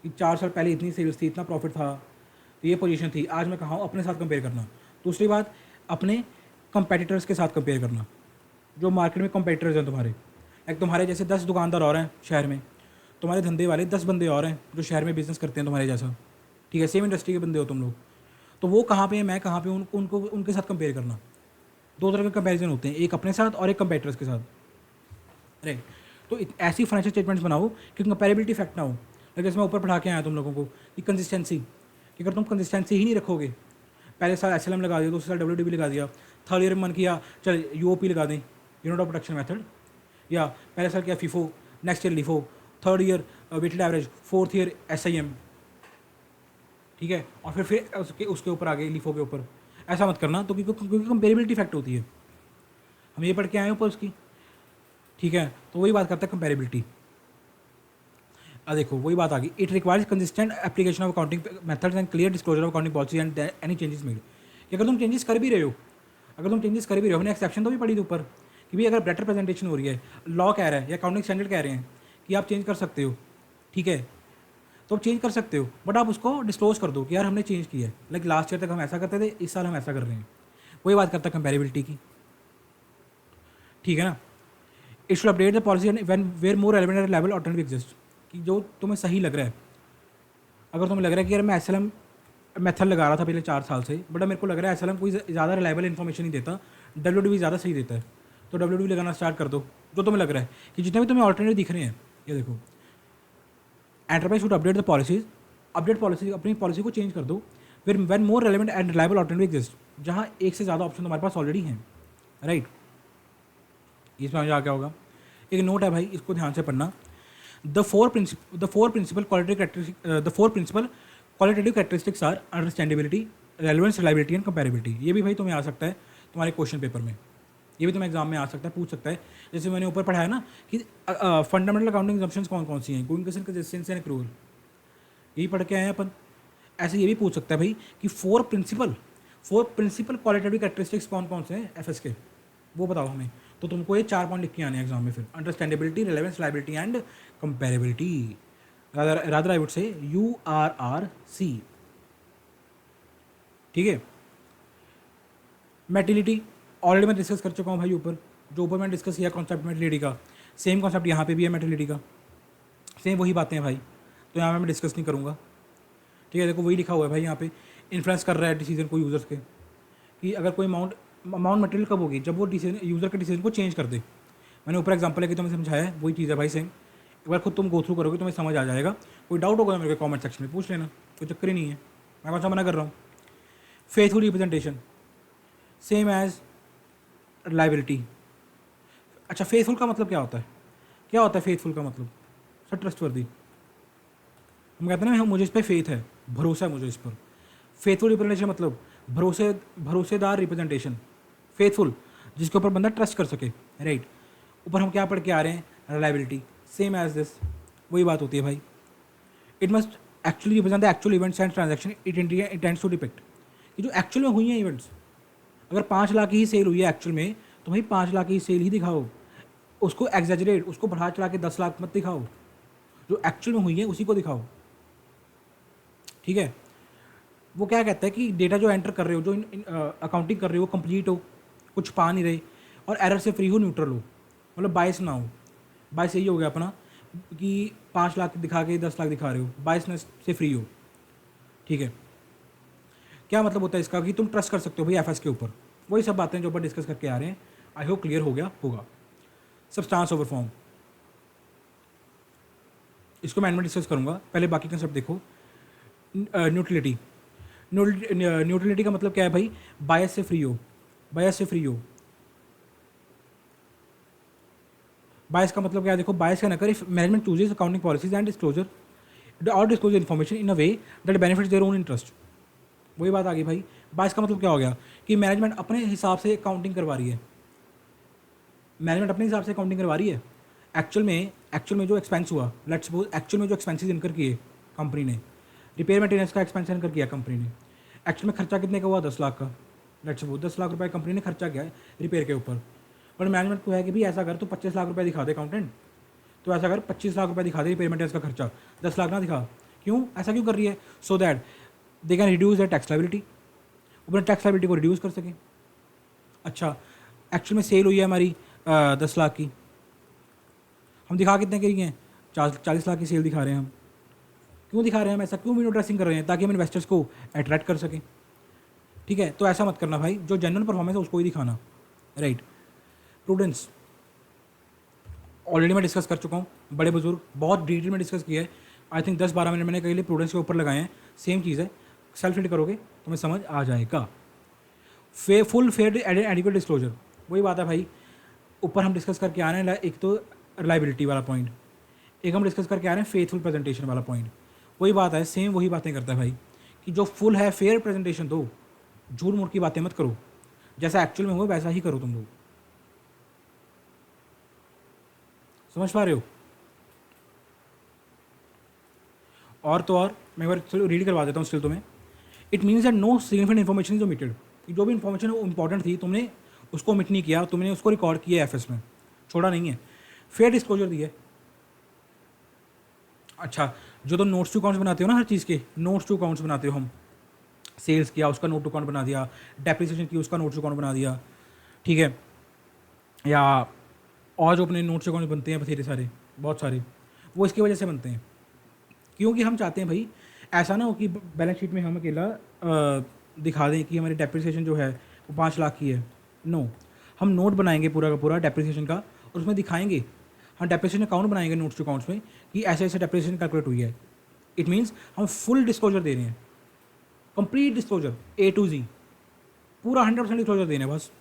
कि 4 साल पहले इतनी सेल्स थी, इतना प्रॉफिट था, तो ये पोजीशन थी, आज मैं कहाँ हूँ, अपने साथ कंपेयर करना। दूसरी बात, अपने कंपेटिटर्स के साथ कंपेयर करना, जो मार्केट में कंपेटिटर्स हैं तुम्हारे। एक तुम्हारे जैसे 10 दुकानदार और हैं शहर में, तुम्हारे धंधे वाले 10 बंदे और हैं जो शहर में बिजनेस करते हैं तुम्हारे जैसा, ठीक है, सेम इंडस्ट्री के बंदे हो तुम लोग, तो वो कहाँ पे है, मैं कहाँ पे हूँ, उनको उनके साथ कंपेयर करना। दो तरह के कंपैरिजन होते हैं, एक अपने साथ और एक कंपेटिटर्स के साथ, राइट। तो ऐसी फाइनेंशियल स्टेटमेंट्स बनाओ कि कंपेरेबिलिटी फैक्ट ना हो। जैसे मैं ऊपर पढ़ा के आया तुम लोगों को कि कंसिस्टेंसी, कि अगर तुम कंसिस्टेंसी ही नहीं रखोगे, पहले साल एसएलएम लगा दिया, दूसरे साल डब्ल्यूडीबी लगा दिया, थर्ड ईयर में मन किया चल यूओपी लगा दें, यूनिट ऑफ प्रोडक्शन मेथड, या पहले साल किया FIFO, next year LIFO, third year weighted average, fourth year SIM, ठीक है, और फिर उसके ऊपर आगे लिफो के ऊपर। ऐसा मत करना, तो क्योंकि कंपेरेबिलिटी फैक्ट होती है, हम ये पढ़ के आए ऊपर उसकी, ठीक है। तो वही बात करता है कंपेरेबिलिटी। देखो वही बात आ गई, it requires consistent application of accounting methods and clear disclosure of accounting policy and any changes made. कि अगर तुम चेंजेस कर भी रहे हो, हमने एक्सेप्शन तो भी पढ़ी थी ऊपर कि भाई अगर बेटर प्रेजेंटेशन हो रही है, लॉ कह रहा है या अकाउंटिंग स्टैंडर्ड कह रहे हैं कि आप चेंज कर सकते हो, ठीक है, तो आप चेंज कर सकते हो, बट आप उसको डिस्क्लोज कर दो कि यार हमने चेंज किया है, लाइक लास्ट ईयर तक हम ऐसा करते थे, इस साल हम ऐसा कर रहे हैं। वही बात करता है कंपेरेबिलिटी की, ठीक है ना। It should update the policy when where more relevant at level alternative exist. कि जो तुम्हें सही लग रहा है, अगर तुम्हें लग रहा है कि यार मैं एसएलएम मेथड लगा रहा था पिछले 4 साल से, बट अब मेरे को लग रहा है एसएलएम कोई ज़्यादा रिलायबल इन्फॉर्मेशन नहीं देता, डब्ल्यूडीबी ज़्यादा सही देता है, तो डब्ल्यूडीबी लगाना स्टार्ट कर दो। जो तुम्हें लग रहा है कि जितने भी तुम्हें ऑल्टरनेटिव दिख रहे हैं, ये देखो, enterprise should update the policies, update policy, अपनी पॉलिसी को चेंज कर दो फिर when more relevant and reliable alternative exist, जहाँ एक से ज़्यादा ऑप्शन तुम्हारे पास ऑलरेडी हैं, राइट। इसमें आ क्या होगा, एक नोट है भाई, इसको ध्यान से पढ़ना। The four principal qualitative characteristics are understandability, relevance, reliability and comparability. ये भी भाई तुम्हें आ सकता है तुम्हारे क्वेश्चन पेपर में, ये भी तुम्हें एग्जाम में आ सकता है, पूछ सकता है। जैसे मैंने ऊपर पढ़ाया ना कि फंडामेंटल अकाउंटिंग एग्जम्पशंस कौन कौन सी हैं, going concern, consistency and accrual, यही पढ़ के आए हैं अपन। ऐसे ये भी पूछ सकता है भाई कि फोर प्रिंसिपल क्वालिटेटिव कैरेक्टरिस्टिक्स कौन कौन से हैं एफएस के, वो बताओ हमें। तो तुमको ये 4 पॉइंट लिख के आने एग्जाम में, फिर understandability, relevance, reliability and comparability. Rather I would say URRC, ठीक है। मेटिलिटी ऑलरेडी मैं डिस्कस कर चुका हूँ भाई ऊपर, जो ऊपर मैंने डिस्कस किया कॉन्सेप्ट मेटिलिटी का, सेम कॉन्सेप्ट यहाँ पे भी है मेटिलिटी का, सेम वही बातें हैं भाई, तो यहाँ पे मैं डिस्कस नहीं करूँगा, ठीक है। देखो वही लिखा हुआ है भाई यहाँ पे, इन्फ्लुएंस कर रहा है डिसीजन को यूज़र्स के, कि अगर कोई अमाउंट मटेरियल कब होगी, जब वो डिसीजन यूज़र के डिसीजन को चेंज कर दे। मैंने ऊपर एग्जांपल है कि तुम्हें समझाया है, वही चीज़ है भाई सेम। एक बार खुद तुम गो थ्रू करोगे तुम्हें समझ आ जाएगा। कोई डाउट होगा मेरे को कमेंट सेक्शन में पूछ लेना, कोई चक्कर ही नहीं है, मैं कौन सा मना कर रहा हूँ। Faithful representation same as liability. अच्छा, फेथफुल का मतलब क्या होता है, फेथफुल का मतलब सर ट्रस्टवर्दी। हम कहते हैं ना मुझे इस पर फेथ है, भरोसा है मुझे इस पर। फेथफुल रिप्रेजेंटेशन मतलब भरोसेदार रिप्रेजेंटेशन, फेथफुल जिसके ऊपर बंदा ट्रस्ट कर सके, राइट। ऊपर हम क्या पढ़ के आ रहे हैं, रिलायबिलिटी, सेम एज दिस, वही बात होती है भाई। It must actually represent the actual events and transaction it intends to depict. ये जो एक्चुअल में हुई हैं इवेंट्स, अगर 5 लाख की ही सेल हुई है एक्चुअल में, तो भाई 5 लाख की सेल ही दिखाओ, उसको एग्जैजरेट, उसको बढ़ा चढ़ा के 10 लाख मत दिखाओ, जो एक्चुअल में हुई है उसी को दिखाओ, ठीक है। वो क्या कहता है कि डेटा जो एंटर कर रहे हो, जो अकाउंटिंग कर रहे हो, कंप्लीट हो, कुछ पा नहीं रहे, और एरर से फ्री हो, न्यूट्रल हो, मतलब बायस ना हो। बायस यही हो गया अपना कि 5 लाख दिखा के 10 लाख दिखा रहे हो, बायसनेस से फ्री हो, ठीक है। क्या मतलब होता है इसका, कि तुम ट्रस्ट कर सकते हो भाई एफएस के ऊपर। वही सब बातें जो ऊपर डिस्कस करके आ रहे हैं, आई होप क्लियर हो गया होगा। सब्सटेंस ओवर फॉर्म, इसको मैं डिस्कस करूंगा, पहले बाकी कंसेप्ट देखो। न्यूट्रलिटी, न्यूट्रलिटी का मतलब क्या है भाई, बायस से फ्री हो, बायस का मतलब क्या है, देखो बायस का नकर, if management chooses accounting policies and disclosure information in a way that benefits their own interest. वही बात आ गई भाई, बायस का मतलब क्या हो गया, कि मैनेजमेंट अपने हिसाब से अकाउंटिंग करवा रही है, एक्चुअल में जो एक्सपेंस हुआ, लेट्स सपोज एक्चुअल में जो एक्सपेंसेस इनकर किए कंपनी ने, रिपेयर मेंटेनेंस का एक्सपेंस इनकर किया कंपनी ने, एक्चुअल में खर्चा कितने का हुआ, 10 लाख का, लेट्स सपोज 10 लाख रुपए कंपनी ने खर्चा किया है रिपेयर के ऊपर, पर मैनेजमेंट को है कि भाई ऐसा कर, तो 25 लाख रुपए दिखा दे अकाउंटेंट, तो ऐसा कर 25 लाख रुपए दिखा दे रिपेयर मेंटेनेंस का खर्चा, 10 लाख ना दिखा। क्यों ऐसा क्यों कर रही है, so that they can reduce the tax liability, अपने टैक्स लायबिलिटी को रिड्यूस कर सकें। अच्छा, एक्चुअल में सेल हुई है हमारी 10 लाख की, हम दिखा कितने की हैं, 40 लाख की सेल दिखा रहे हैं हम। क्यों दिखा रहे हैं हम, ऐसा क्यों विंडो ड्रेसिंग कर रहे हैं, ताकि हम इन्वेस्टर्स को अट्रैक्ट कर सकें, ठीक है। तो ऐसा मत करना भाई, जो जेन्युइन परफॉर्मेंस है उसको ही दिखाना, राइट। प्रूडेंस ऑलरेडी मैं डिस्कस कर चुका हूँ, बड़े बुजुर्ग बहुत डिटेल में डिस्कस किया है, आई थिंक 10-12 मिनट मैंने कहीं लिए प्रूडेंस के ऊपर लगाए हैं। सेम चीज़ है, सेल्फ रीड करोगे तो मैं समझ आ जाएगा। फुल फेयर एडिक्वेट डिस्क्लोजर, वही बात है भाई, ऊपर हम डिस्कस करके आ रहे हैं, एक तो रिलायबिलिटी वाला पॉइंट, एक हम डिस्कस करके आ रहे हैं फेथफुल प्रेजेंटेशन वाला पॉइंट। वही बात है, सेम वही बातें करता है भाई, कि जो फुल है फेयर प्रेजेंटेशन दो, झूठ मूठ की बातें मत करो, जैसा एक्चुअल में हो वैसा ही करो तुम लोग, समझ पा रहे हो। और तो और मैं एक बार रीड करवा देता हूँ स्टिल तुम्हें। It means that no significant information is omitted, जो भी इन्फॉर्मेशन वो इंपॉर्टेंट थी तुमने उसको ओमिट नहीं किया, तुमने उसको रिकॉर्ड किया एफएस में, छोड़ा नहीं है, फेयर डिस्क्लोजर दी है। अच्छा, जो तुम नोट्स टू अकाउंट्स बनाते हो ना, हर चीज़ के नोट्स टू अकाउंट्स बनाते हो, हम सेल्स किया उसका नोट टू अकाउंट बना दिया, डेप्रिसिएशन की उसका नोट टू अकाउंट बना दिया, ठीक है, या और जो अपने नोट्स अकाउंट बनते हैं बथेरे सारे, बहुत सारे, वो इसकी वजह से बनते हैं, क्योंकि हम चाहते हैं भाई ऐसा ना हो कि बैलेंस शीट में हम अकेला दिखा दें कि हमारी डेप्रिसिएशन जो है वो 5 लाख की है। नो, हम नोट बनाएंगे पूरा का पूरा डेप्रिसिएशन का, और उसमें दिखाएंगे, हम डेप्रिसिएशन अकाउंट बनाएंगे नोट्स टू अकाउंट्स में कि ऐसे ऐसे डेप्रिसिएशन कैलकुलेट हुई है। इट मीन्स हम फुल डिस्क्लोजर दे रहे हैं, कंप्लीट डिस्क्लोजर ए टू जी, पूरा 100% डिस्क्लोजर दे रहे हैं, बस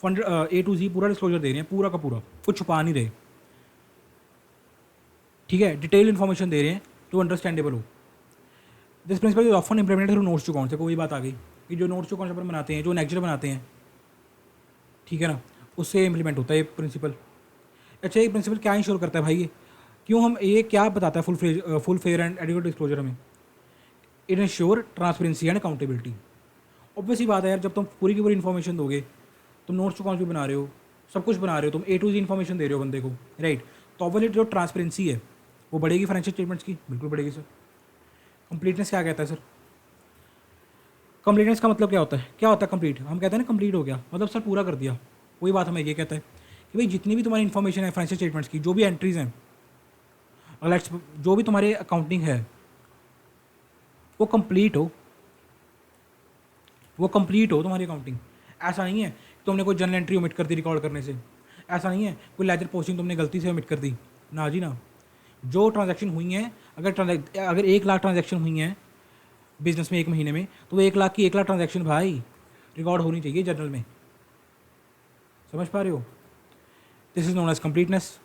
फंड ए टू जी पूरा डिस्क्लोजर दे रहे हैं, पूरा का पूरा, कुछ छुपा नहीं रहे, ठीक है, डिटेल इन्फॉर्मेशन दे रहे हैं तो अंडरस्टैंडेबल हो। This principle is often implemented through notes to account से, कोई बात आ गई कि जो नोट्स टू अकाउंट अपन बनाते हैं, जो नेक्चर बनाते हैं, ठीक है ना, उससे इंप्लीमेंट होता है ये प्रिंसिपल। अच्छा, ये प्रिंसिपल क्या इंश्योर करता है भाई, ये क्यों, हम ये क्या बताता है full fair and adequate disclosure हमें, it ensure transparency and accountability. Obviously ही बात है यार, जब तुम पूरी की पूरी इन्फॉर्मेशन दोगे, तुम नोट्स टू अकाउंट भी बना रहे हो, सब कुछ बना रहे हो, तुम ए टू जी इन्फॉर्मेशन दे रहे हो बंदे को, राइट, तो ऑब्वियसली जो ट्रांसपेरेंसी है वो बढ़ेगी फाइनेंशियल स्टेटमेंट्स की, बिल्कुल बढ़ेगी सर। कंप्लीटनेस क्या कहता है सर, कंप्लीटनेस का मतलब क्या होता है, क्या होता है कंप्लीट, हम कहते हैं ना कंप्लीट हो गया, मतलब सर पूरा कर दिया, वही बात हमें ये कहता है कि भाई जितनी भी तुम्हारी इन्फॉर्मेशन है फाइनेंशियल स्टेटमेंट्स की, जो भी एंट्रीज हैं, अगर जो भी तुम्हारे अकाउंटिंग है वो कंप्लीट हो, वो कंप्लीट हो तुम्हारी अकाउंटिंग। ऐसा नहीं है कि तुमने कोई जर्नल एंट्री ओमिट कर दी रिकॉर्ड करने से, ऐसा नहीं है कोई लेजर पोस्टिंग तुमने गलती से ओमिट कर दी, ना जी ना। जो ट्रांजैक्शन हुई हैं, अगर 1 लाख ट्रांजैक्शन हुई हैं बिजनेस में 1 महीने में, तो वो 1 लाख की 1 लाख ट्रांजैक्शन भाई रिकॉर्ड होनी चाहिए जर्नल में, समझ पा रहे हो। This is known as completeness.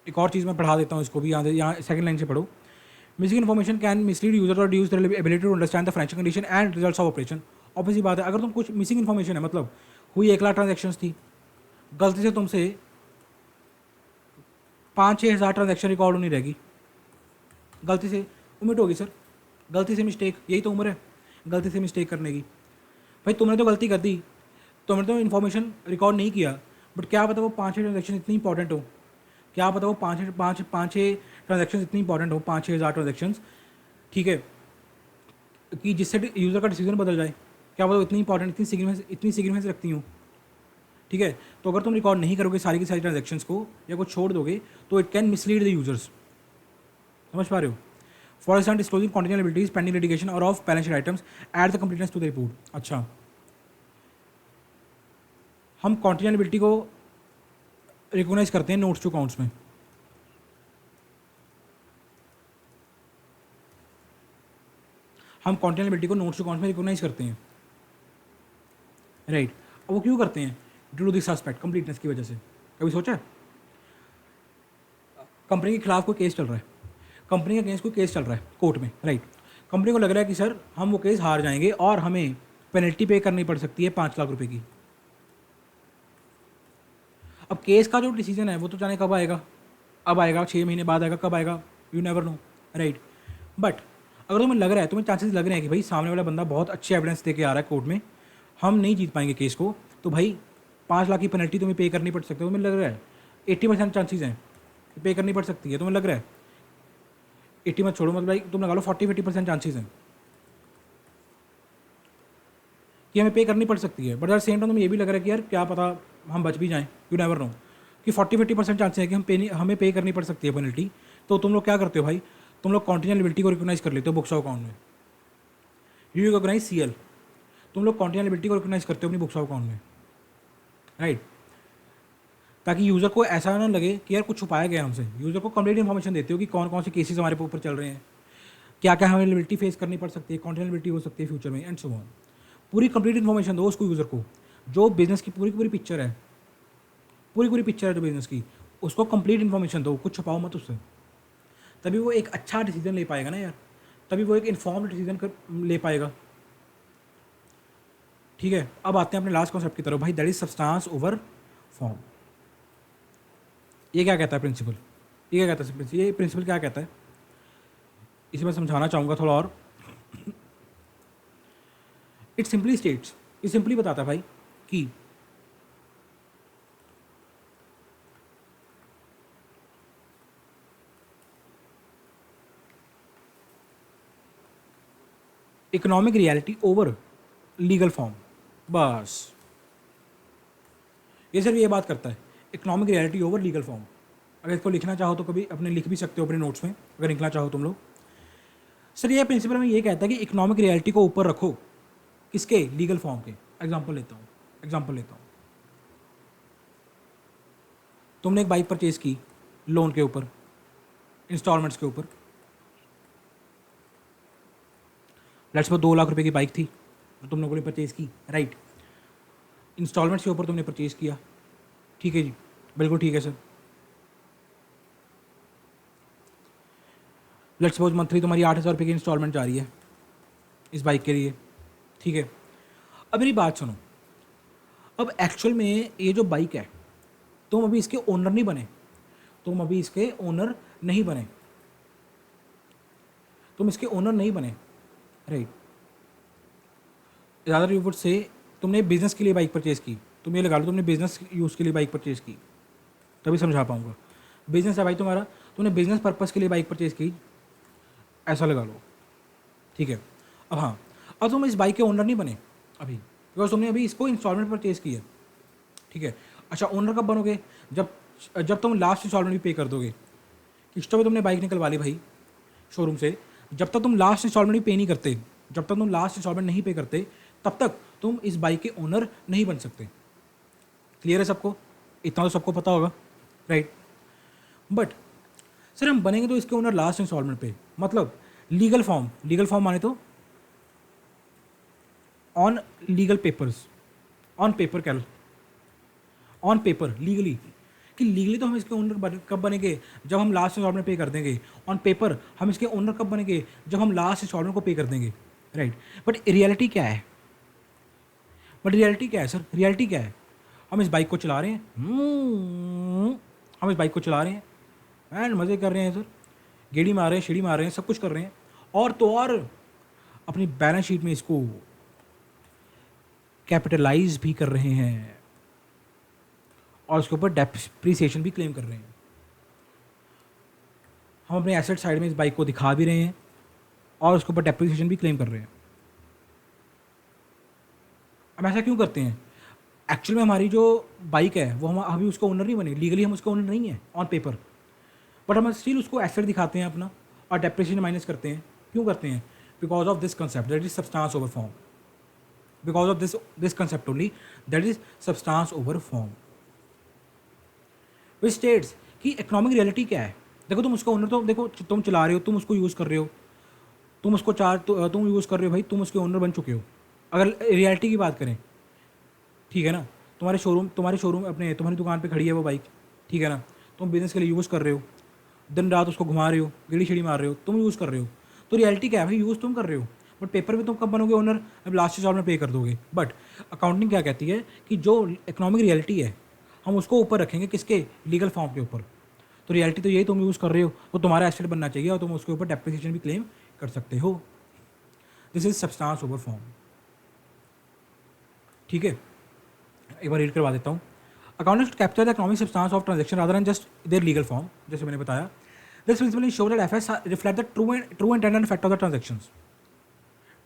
एक और चीज़ मैं पढ़ा देता हूँ इसको भी, यहाँ सेकंड लाइन से पढ़ो। Missing information can mislead user और reduce their ability to understand the financial condition and results of operation. Obviously बात है, अगर तुम कुछ मिसिंग इन्फॉर्मेशन है, मतलब हुई 1 लाख ट्रांजेक्शन थी, गलती से तुमसे 5-6 हज़ार ट्रांजेक्शन रिकॉर्ड होनी रहेगी, गलती से उमिट होगी सर, गलती से मिस्टेक, यही तो उम्र है गलती से मिस्टेक करने की। भाई तुमने तो गलती कर दी, तुमने तो इन्फॉर्मेशन रिकॉर्ड नहीं किया, बट क्या पता वो 5-6 ट्रांजेक्शन इतनी इंपॉर्टेंट हो, क्या पता वो 5-6 ट्रांजेक्शन इतनी इंपॉर्टेंट हो, 5-6 हज़ार ट्रांजेक्शन, ठीक है, कि जिससे यूज़र का डिसीजन बदल जाए, क्या पता वो इतनी इंपॉर्टेंट, इतनी सिग्निफिकेंस रखती हूँ, ठीक है। तो अगर तुम रिकॉर्ड नहीं करोगे सारी की सारी ट्रांजेक्शन्स को, या कुछ छोड़ दोगे, तो it can mislead the users, समझ पा रहे हो। For example disclosing contingent liabilities pending litigation और off balance sheet items add the completeness to the report. अच्छा, हम कॉन्टिजेंट लिबिलिटी को रिकोगनाइज करते हैं नोट्स टू अकाउंट्स में, हम कॉन्टिजेंट लिबिलिटी को नोट्स टू अकाउंट्स में रिकोगनाइज करते हैं, राइट। अब वो क्यों करते हैं, due to this aspect, completeness की वजह से। कभी सोचा है, कंपनी के खिलाफ कोई केस चल रहा है, कंपनी के अगेंस्ट कोई केस चल रहा है कोर्ट में, राइट, कंपनी को लग रहा है कि सर हम वो केस हार जाएंगे और हमें पेनल्टी पे करनी पड़ सकती है 5 लाख रुपए की। अब केस का जो डिसीजन है वो तो जाने कब आएगा, अब आएगा, 6 महीने बाद आएगा, कब आएगा, you never know, right. But अगर तुम्हें लग रहा है, तुम्हें चांसेस लग रहे हैं कि भाई सामने वाला बंदा बहुत अच्छे एविडेंस दे के आ रहा है कोर्ट में, हम नहीं जीत पाएंगे केस को, तो भाई 5 लाख की पेनल्टी तुम्हें पे करनी पड़ सकती है, तुम्हें लग रहा है 80% चांसेस हैं कि पे करनी पड़ सकती है, तुम्हें लग रहा है 80 मत छोड़ो, मतलब भाई तुम लगा लो 40-50% चांसेस हैं कि हमें पे करनी पड़ सकती है, बट एट सेम टाइम तुम्हें ये भी लग रहा है कि यार क्या पता हम बच भी जाएं, यू नेवर नो, कि 40-50% चांसेस है कि हमें पे करनी पड़ सकती है पेनल्टी। तो तुम लोग क्या करते हो भाई, तुम लोग कॉन्टिजेंट लिबिलिटी को रिकॉग्नाइज कर लेते हो बुक्स ऑफ अकाउंट में, यू रिकॉग्नाइज सीएल, तुम लोग कॉन्टिजेंट लिबिलिटी को रिकॉग्नाइज करते हो अपनी बुक्स ऑफ अकाउंट में, राइट, ताकि यूज़र को ऐसा ना लगे कि यार कुछ छुपाया गया हमसे। यूज़र को कंप्लीट इन्फॉर्मेशन देते हो कि कौन कौन से केसेस हमारे ऊपर चल रहे हैं, क्या क्या हमें लिबिलिटी फेस करनी पड़ सकती है, कॉन्टिजेंट लिबिलिटी हो सकती है फ्यूचर में, एंड सो ऑन। पूरी कंप्लीट इन्फॉर्मेशन दो उसको, यूज़र को, जो बिजनेस की पूरी की पूरी पिक्चर है, पूरी पूरी पिक्चर है जो बिजनेस की, उसको कंप्लीट इन्फॉर्मेशन दो, कुछ छुपाओ मत उससे, तभी वो एक अच्छा डिसीजन ले पाएगा ना यार, तभी वो एक इन्फॉर्म्ड डिसीजन ले पाएगा, ठीक है। अब आते हैं अपने लास्ट कॉन्सेप्ट की तरफ भाई, that is substance over form. ये क्या कहता है प्रिंसिपल, ये क्या कहता है, ये प्रिंसिपल क्या कहता है, इसे मैं समझाना चाहूँगा थोड़ा और। इट सिंपली स्टेट्स, ये सिंपली बताता है भाई कि economic reality over legal form, बस ये सिर्फ ये बात करता है, economic reality over legal form. अगर इसको लिखना चाहो तो कभी अपने लिख भी सकते हो अपने नोट्स में, अगर लिखना चाहो तुम लोग। सर ये प्रिंसिपल में ये कहता है कि इकोनॉमिक रियलिटी को ऊपर रखो, किसके, लीगल फॉर्म के। एग्जाम्पल लेता हूँ, तुमने एक बाइक परचेज की लोन के ऊपर, इंस्टॉलमेंट्स के ऊपर, लेट्स सपोज 2 लाख रुपए की बाइक थी तो तुम लोगों ने परचेज की, राइट। इंस्टॉलमेंट्स के ऊपर तुमने परचेज किया, ठीक है जी, बिल्कुल ठीक है सर। लेट्स सपोज मंथली तुम्हारी 8,000 रुपये की इंस्टॉलमेंट जा रही है इस बाइक के लिए, ठीक है। अब मेरी बात सुनो, अब एक्चुअल में ये जो बाइक है, तुम अभी इसके ओनर नहीं बने, राइट। ज़्यादा रिवोट से तुमने बिजनेस के लिए बाइक परचेज़ की, तुम ये लगा लो तुमने बिजनेस यूज़ के लिए बाइक परचेज़ की, तभी समझा पाऊंगा। बिजनेस है भाई तुम्हारा, तुमने बिजनेस पर्पज़ के लिए बाइक परचेज़ की, ऐसा लगा लो, ठीक है। अब हाँ, अब तुम इस बाइक के ओनर नहीं बने अभी, बिकॉज तुमने अभी इसको इंस्टॉलमेंट परचेज़ की है, ठीक है। अच्छा, ओनर कब बनोगे, जब जब तुम लास्ट इंस्टॉलमेंट भी पे कर दोगे। किस्तों में तुमने बाइक निकलवा ली भाई शोरूम से, जब तक तुम लास्ट इंस्टॉलमेंट भी पे नहीं करते, तब तक तुम इस बाइक के ओनर नहीं बन सकते। क्लियर है सबको, इतना तो सबको पता होगा, राइट। बट सर हम बनेंगे तो इसके ओनर लास्ट इंस्टॉलमेंट पे, मतलब लीगल फॉर्म माने तो on legal papers, on paper legally, कि लीगली तो हम इसके ओनर कब बनेंगे, जब हम लास्ट इंस्टॉलमेंट पे कर देंगे। ऑन पेपर हम इसके ओनर कब बनेंगे, जब हम लास्ट इंस्टॉलमेंट को पे कर देंगे, राइट। बट रियलिटी क्या है, सर, रियलिटी क्या है, हम इस बाइक को चला रहे हैं, एंड मज़े कर रहे हैं सर, गेड़ी मार रहे हैं, सीढ़ी मार रहे हैं, सब कुछ कर रहे हैं, और तो और अपनी बैलेंस शीट में इसको कैपिटलाइज भी कर रहे हैं और उसके ऊपर डेप्रिसिएशन भी क्लेम कर रहे हैं। हम अपने एसेट साइड में इस बाइक को दिखा भी रहे हैं और उसके ऊपर डेप्रिसिएशन भी क्लेम कर रहे हैं। हम ऐसा क्यों करते हैं, एक्चुअल में हमारी जो बाइक है वो हम अभी उसका ओनर नहीं बने, लीगली हम उसका ओनर नहीं है ऑन पेपर, बट हम स्टिल उसको एसेट दिखाते हैं अपना और डेप्रिसिएशन माइनस करते हैं। क्यों करते हैं, because of this concept that is substance over form, because of this concept only, that is substance over form, which states कि इकोनॉमिक रियलिटी क्या है। देखो तुम उसका ओनर तो देखो, तुम चला रहे हो, तुम उसको यूज़ कर रहे हो, तुम उसको तुम यूज़ कर रहे हो भाई, तुम उसके ओनर बन चुके हो। अगर रियलिटी की बात करें, ठीक है ना, तुम्हारे शोरूम अपने तुम्हारी दुकान पे खड़ी है वो बाइक, ठीक है ना, तुम बिजनेस के लिए यूज़ कर रहे हो, दिन रात उसको घुमा रहे हो, गेड़ी छेड़ी मार रहे हो, तुम यूज़ कर रहे हो, तो रियलिटी क्या है भाई, यूज़ तुम कर रहे हो, बट पेपर में तुम कब बनोगे ओनर, अब लास्ट इंस्टॉलमेंट पे कर दोगे। बट अकाउंटिंग क्या कहती है कि जो इकोनॉमिक रियलिटी है हम उसको ऊपर रखेंगे, किसके, लीगल फॉर्म के ऊपर। तो रियलिटी तो यही, तुम यूज़ कर रहे हो तो तुम्हारा एसेट बनना चाहिए और तुम उसके ऊपर डेप्रिसिएशन भी क्लेम कर सकते हो। This is substance over form, ठीक है। एक बार रीड करवा देता हूँ। Accountants capture the economic substance of transaction rather than just their legal form, जैसे मैंने बताया। This principle ensure that FS reflect the true intent and effect of the transactions.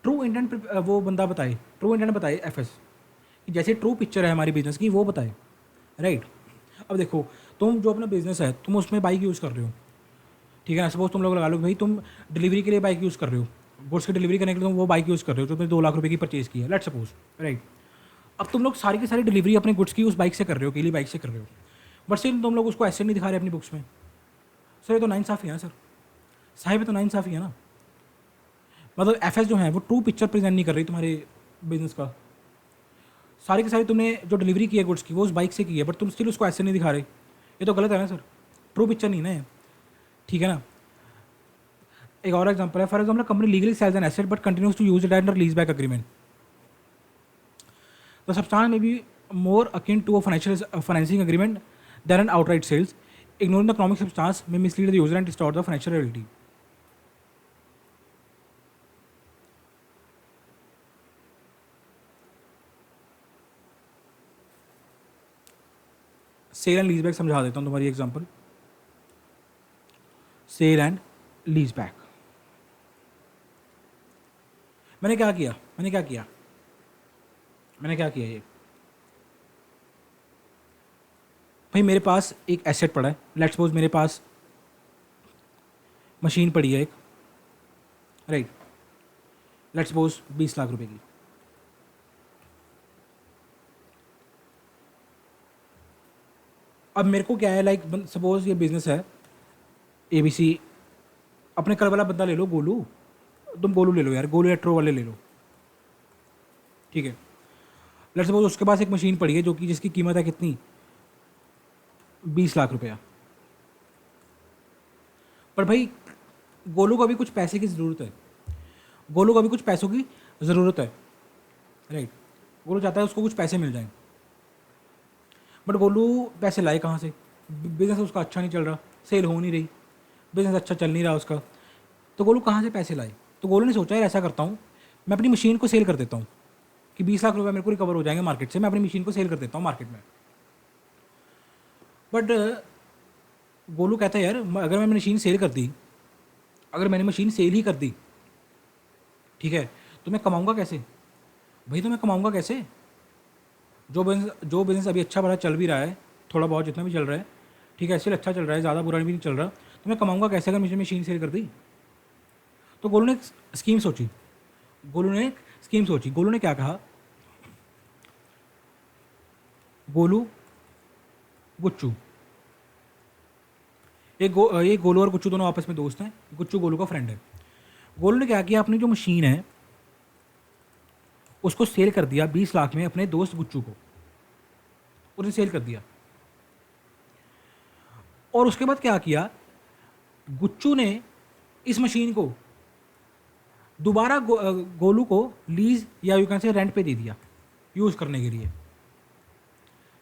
True intent वो बंदा बताए, ट्रू इंटेंट बताए FS, कि जैसे true picture है हमारी बिजनेस की वो बताए, राइट। अब देखो, तुम जो अपना बिजनेस है तुम उसमें बाइक यूज़ कर रहे हो, ठीक है ना, सपोज तुम लोग लगा लो भाई तुम डिलीवरी के लिए बाइक यूज़ कर रहे हो, गुड्स की डिलीवरी करने के लिए तुम वो बाइक यूज़ कर रहे हो जो तुमने 2 लाख रुपए की परचेज़ की है, लेट्स सपोज, राइट। अब तुम लोग सारी की सारी डिलीवरी अपने गुड्स की उस बाइक से कर रहे हो, अकेली बाइक से कर रहे हो, बट स्टिल तुम लोग उसको ऐसे नहीं दिखा रहे अपनी बुक्स में। सर ये तो नाइंसाफ़ी है ना, सर साहिब ये तो नाइंसाफ़ी है ना, मतलब एफएस जो है वो ट्रू पिक्चर प्रेजेंट नहीं कर रही तुम्हारे बिजनेस का। सारी की सारी तुमने जो डिलीवरी की है गुड्स की वो उस बाइक से की है, बट तुम स्टिल उसको ऐसे नहीं दिखा रहे, ये तो गलत है ना सर, ट्रू पिक्चर नहीं ना, ठीक है ना। एक और एग्जांपल है, for example company legally sells an asset but continues to use it under lease back agreement, the substance may be more akin to a financing agreement than an outright sales. Ignoring the economic substance में mislead the user and distort the financial reality. Sale and lease back समझा देता हूँ तुम्हारी example. Sale and lease back, मैंने क्या किया ये भाई, मेरे पास एक एसेट पड़ा है, लेट्स सपोज मेरे पास मशीन पड़ी है एक, राइट, लेट्स सपोज 20 लाख रुपए की। अब मेरे को क्या है, लाइक सपोज ये बिजनेस है ABC, अपने कल वाला बंदा ले लो, गोलू, तुम गोलू ले लो यार, गोलू एट्रो वाले ले लो, ठीक है। लेट्स सपोज उसके पास एक मशीन पड़ी है जो कि जिसकी कीमत है कितनी, 20 लाख रुपया। पर भाई गोलू को अभी कुछ पैसे की ज़रूरत है, गोलू को अभी कुछ पैसों की ज़रूरत है, राइट। गोलू चाहता है उसको कुछ पैसे मिल जाएं, बट गोलू पैसे लाए कहाँ से, बिजनेस उसका अच्छा नहीं चल रहा, सेल हो नहीं रही, बिजनेस अच्छा चल नहीं रहा उसका, तो गोलू कहाँ से पैसे लाए। तो गोलू ने सोचा यार ऐसा करता हूँ, मैं अपनी मशीन को सेल कर देता हूँ कि 20 लाख रुपए मेरे को रिकवर हो जाएंगे मार्केट से, मैं अपनी मशीन को सेल कर देता हूँ मार्केट में। बट गोलू कहता है यार अगर मैं मशीन सेल कर दी, अगर मैंने मशीन सेल ही कर दी, ठीक है, तो मैं कमाऊँगा कैसे भाई, तो मैं कमाऊँगा कैसे। जो बिज़नेस अभी अच्छा बड़ा चल भी रहा है, थोड़ा बहुत जितना भी चल रहा है, ठीक है, ऐसे अच्छा चल रहा है, ज़्यादा बुरा भी नहीं चल रहा, तो मैं कमाऊँगा कैसे अगर मुझे मशीन सेल कर दी। तो गोलू ने एक स्कीम सोची, गोलू ने क्या कहा, गोलू गुच्चू, ये गोलू और गुच्चू दोनों आपस में दोस्त हैं, गुच्चू गोलू का फ्रेंड है। गोलू ने क्या किया, अपनी जो मशीन है उसको सेल कर दिया 20 लाख में अपने दोस्त गुच्चू को, उसने सेल कर दिया। और उसके बाद क्या किया, गुच्चू ने इस मशीन को दोबारा गोलू को लीज या यू कैन से रेंट पे दे दिया यूज़ करने के लिए।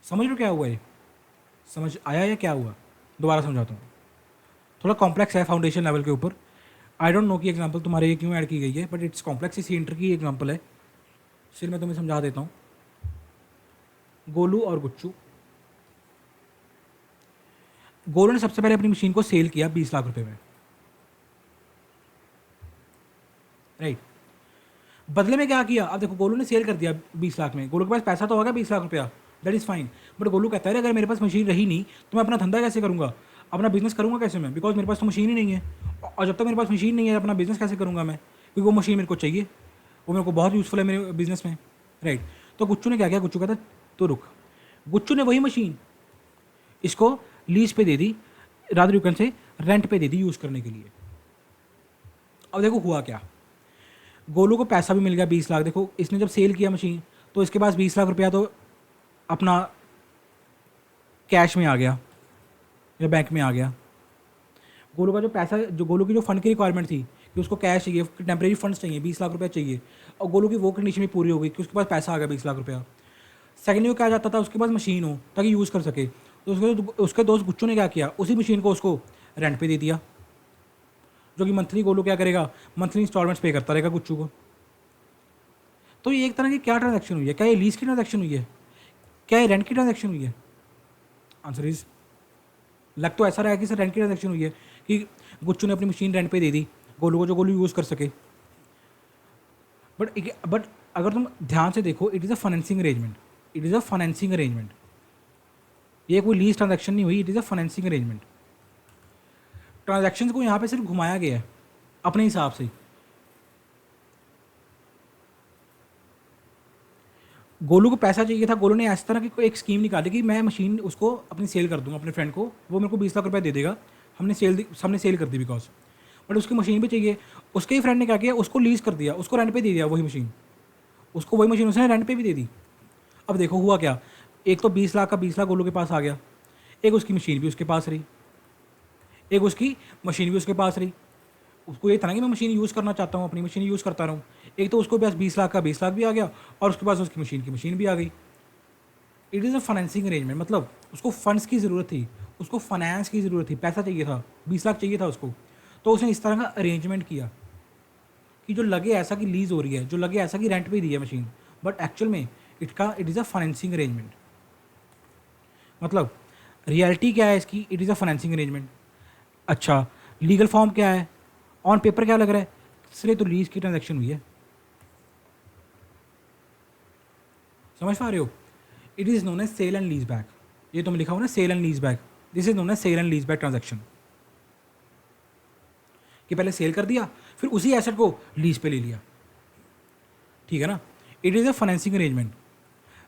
समझ लो क्या हुआ ये, समझ आया या क्या हुआ, दोबारा समझाता हूँ, थोड़ा कॉम्प्लेक्स है फाउंडेशन लेवल के ऊपर। आई डोंट नो कि एग्जांपल तुम्हारे ये क्यों ऐड की गई है, बट इट्स कॉम्प्लेक्स, इसी इंटर की एग्जांपल है, फिर मैं तुम्हें समझा देता हूँ। गोलू और गुच्चू, गोलू ने सबसे पहले अपनी मशीन को सेल किया 20 लाख रुपए में, राइट। बदले में क्या किया, अब देखो गोलू ने सेल कर दिया 20 लाख में, गोलू के पास पैसा तो होगा 20 लाख रुपया, that is fine. But Golu कहता है अगर मेरे पास मशीन रही नहीं तो मैं अपना धंधा कैसे करूँगा, अपना बिजनेस करूँगा कैसे मैं, बिकॉज मेरे पास तो मशीन ही नहीं है, और जब तक मेरे पास मशीन नहीं है अपना बिजनेस कैसे करूँगा मैं, क्योंकि वो मशीन मेरे को चाहिए, वो मेरे को बहुत यूज़फुल है मेरे बिजनेस में, राइट। तो गुच्चू ने क्या किया, गुच्चू कहता तो रुक, गुच्चू ने वही मशीन इसको लीज पे दे दी, rather you can say rent पे दे दी यूज़ करने के लिए। अब देखो हुआ क्या, गोलू को पैसा भी मिल गया 20 लाख। देखो इसने जब सेल किया मशीन तो इसके पास 20 लाख रुपया तो अपना कैश में आ गया या बैंक में आ गया। गोलू का जो पैसा, जो गोलू की जो फंड की रिक्वायरमेंट थी कि उसको कैश चाहिए, टेम्परेरी फंड्स चाहिए, 20 लाख रुपया चाहिए, और गोलू की वो कंडीशन भी पूरी हो गई कि उसके पास पैसा आ गया 20 लाख रुपया। सेकेंडली वो क्या चाहता था, उसके पास मशीन हो ताकि यूज़ कर सके, तो उसके दोस्त गुच्चू ने क्या किया, उसी मशीन को उसको रेंट पे दे दिया, जो कि मंथली गोलू क्या करेगा, मंथली इंस्टॉलमेंट्स पे करता रहेगा गुच्चू को। तो ये एक तरह की क्या ट्रांजैक्शन हुई है, क्या ये लीज की ट्रांजैक्शन हुई है, क्या ये रेंट की ट्रांजैक्शन हुई है। आंसर इज, लग तो ऐसा रहा है कि सर रेंट की ट्रांजैक्शन हुई है, कि गुच्चू ने अपनी मशीन रेंट पे दे दी गोलू को, जो गोलू यूज़ कर सके। बट अगर तुम ध्यान से देखो, it is a financing arrangement, it is a financing arrangement, ये कोई लीज ट्रांजैक्शन नहीं हुई, it is a financing arrangement. Transaction को यहाँ पे सिर्फ घुमाया गया है अपने हिसाब से। गोलू को पैसा चाहिए था, गोलू ने इस तरह की कोई एक स्कीम निकाली कि मैं मशीन उसको अपनी सेल कर दूंगा अपने फ्रेंड को, वो मेरे को 20 लाख रुपए दे देगा, हमने सेल कर दी बिकॉज, बट उसकी मशीन भी चाहिए। उसके ही फ्रेंड ने क्या किया, उसको लीज कर दिया, उसको रेंट पे दे दिया वही मशीन, उसने रेंट पे भी दे दी। अब देखो हुआ क्या, एक तो 20 लाख का 20 लाख गोलू के पास आ गया, एक उसकी मशीन भी उसके पास रही, एक उसकी मशीन भी उसके पास रही। उसको ये था ना कि मैं मशीन यूज़ करना चाहता हूँ, अपनी मशीन यूज़ करता रहूँ। एक तो उसको पास 20 लाख का 20 लाख भी आ गया, और उसके पास उसकी मशीन की मशीन भी आ गई। It is a financing arrangement, मतलब उसको फंड्स की ज़रूरत थी, उसको फाइनेंस की ज़रूरत थी, पैसा चाहिए था, 20 लाख चाहिए था उसको, तो उसने इस तरह का अरेंजमेंट किया कि जो लगे ऐसा कि लीज़ हो रही है, जो लगे ऐसा कि रेंट पे दी है मशीन, बट एक्चुअल में it is a financing arrangement. मतलब रियलिटी क्या है इसकी, it is a financing arrangement. अच्छा, लीगल फॉर्म क्या है, ऑन पेपर क्या लग रहा है, इसलिए तो लीज की ट्रांजैक्शन हुई है। समझ पा रहे हो? It is known as sale and lease back. ये तुम लिखा हो ना, sale and lease back, this is known as sale and lease back transaction. कि पहले सेल कर दिया, फिर उसी एसेट को लीज पे ले लिया, ठीक है ना। It is a financing arrangement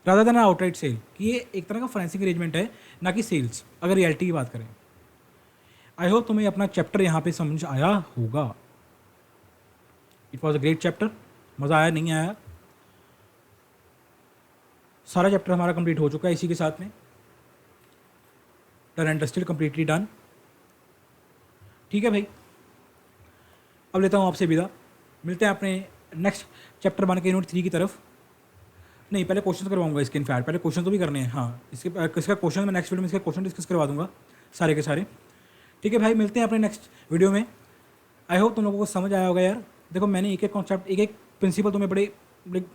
rather than outright sale, कि ये एक तरह का फाइनेंसिंग अरेंजमेंट है, ना कि सेल्स, अगर रियलिटी की बात करें। आई होप तुम्हें अपना चैप्टर यहाँ पे समझ आया होगा। It was a great chapter. मज़ा आया नहीं आया? सारा चैप्टर हमारा कंप्लीट हो चुका है इसी के साथ में। Done and dusted, completely done. ठीक है भाई, अब लेता हूँ आपसे विदा। मिलते हैं अपने नेक्स्ट चैप्टर बन के यूनिट 3 की तरफ। नहीं, पहले क्वेश्चन करवाऊंगा इसके, इनफैक्ट पहले क्वेश्चन तो भी करने हैं। हाँ, इसका क्वेश्चन मैं नेक्स्ट वीडियो में इसके क्वेश्चन डिस्कस करवा दूंगा सारे के सारे। ठीक है भाई, मिलते हैं अपने नेक्स्ट वीडियो में। आई होप तुम लोगों को समझ आया होगा यार। देखो, मैंने एक एक कॉन्सेप्ट, एक एक प्रिंसिपल तुम्हें बड़े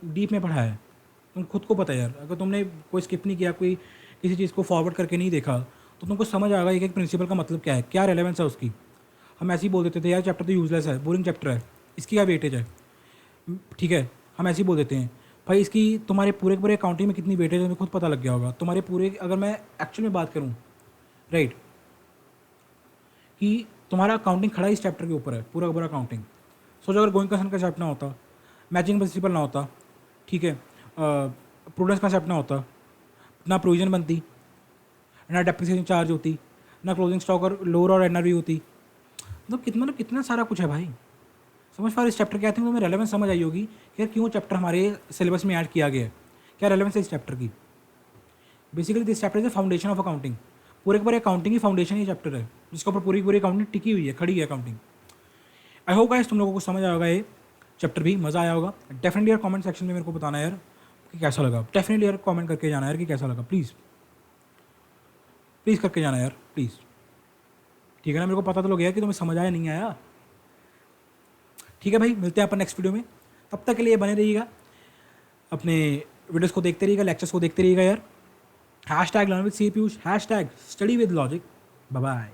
डीप में पढ़ाया है, तुम खुद को पता है यार। अगर तुमने कोई स्किप नहीं किया, कोई किसी चीज़ को फॉरवर्ड करके नहीं देखा, तो तुमको समझ आएगा एक एक प्रिंसिपल का मतलब क्या है, क्या रेलेवेंस है उसकी। हम ऐसे ही बोल देते थे यार चैप्टर तो यूजलेस है, बोरिंग चैप्टर है, इसकी क्या वेटेज है, ठीक है, हम ऐसे ही बोल देते हैं। भाई इसकी तुम्हारे पूरे के पूरे अकाउंटिंग में कितनी वेटेज है तुम्हें खुद पता लग गया होगा। तुम्हारे पूरे, अगर मैं एक्चुअल में बात करूँ, राइट, कि तुम्हारा अकाउंटिंग खड़ा इस चैप्टर के ऊपर है, पूरा का पूरा अकाउंटिंग। सोचो अगर गोइंग कंसर्न का चैप्टर ना होता, मैचिंग प्रिंसिपल ना होता, ठीक है, प्रूडेंस का चैप्टर ना होता, ना प्रोविजन बनती, ना डेप्रिसिएशन चार्ज होती, ना क्लोजिंग स्टॉक और लोअर और एनआरवी होती। मतलब कितना सारा कुछ है भाई। समझ पा रहे इस चैप्टर के? आई थिंक तुम्हें रेलेवेंस समझ आई होगी कि यार क्यों चैप्टर हमारे सिलेबस में ऐड किया गया है, क्या रेलेवेंस है इस चैप्टर की। Basically this chapter is the foundation of accounting. पूरे के पूरे अकाउंटिंग की फाउंडेशन ही चैप्टर है, जिसके ऊपर पूरी की पूरी अकाउंटिंग टिकी हुई है, खड़ी है अकाउंटिंग। आई होप गाइस तुम लोगों को समझ आया होगा, ये चैप्टर भी मज़ा आया होगा। डेफिनेटली यार कमेंट सेक्शन में मेरे को बताना यार कि कैसा लगा। डेफिनेटली यार कमेंट करके जाना यार कि कैसा लगा, प्लीज़ प्लीज़ करके जाना यार, प्लीज़। ठीक है ना, मेरे को पता तो लग गया कि तुम्हें समझ आया नहीं आया। ठीक है भाई, मिलते हैं अपन नेक्स्ट वीडियो में। तब तक के लिए बने रहिएगा, अपने वीडियोस को देखते रहिएगा, लेक्चर्स को देखते रहिएगा यार। #LearnWithCPyush, #StudyWithLogic। Bye bye.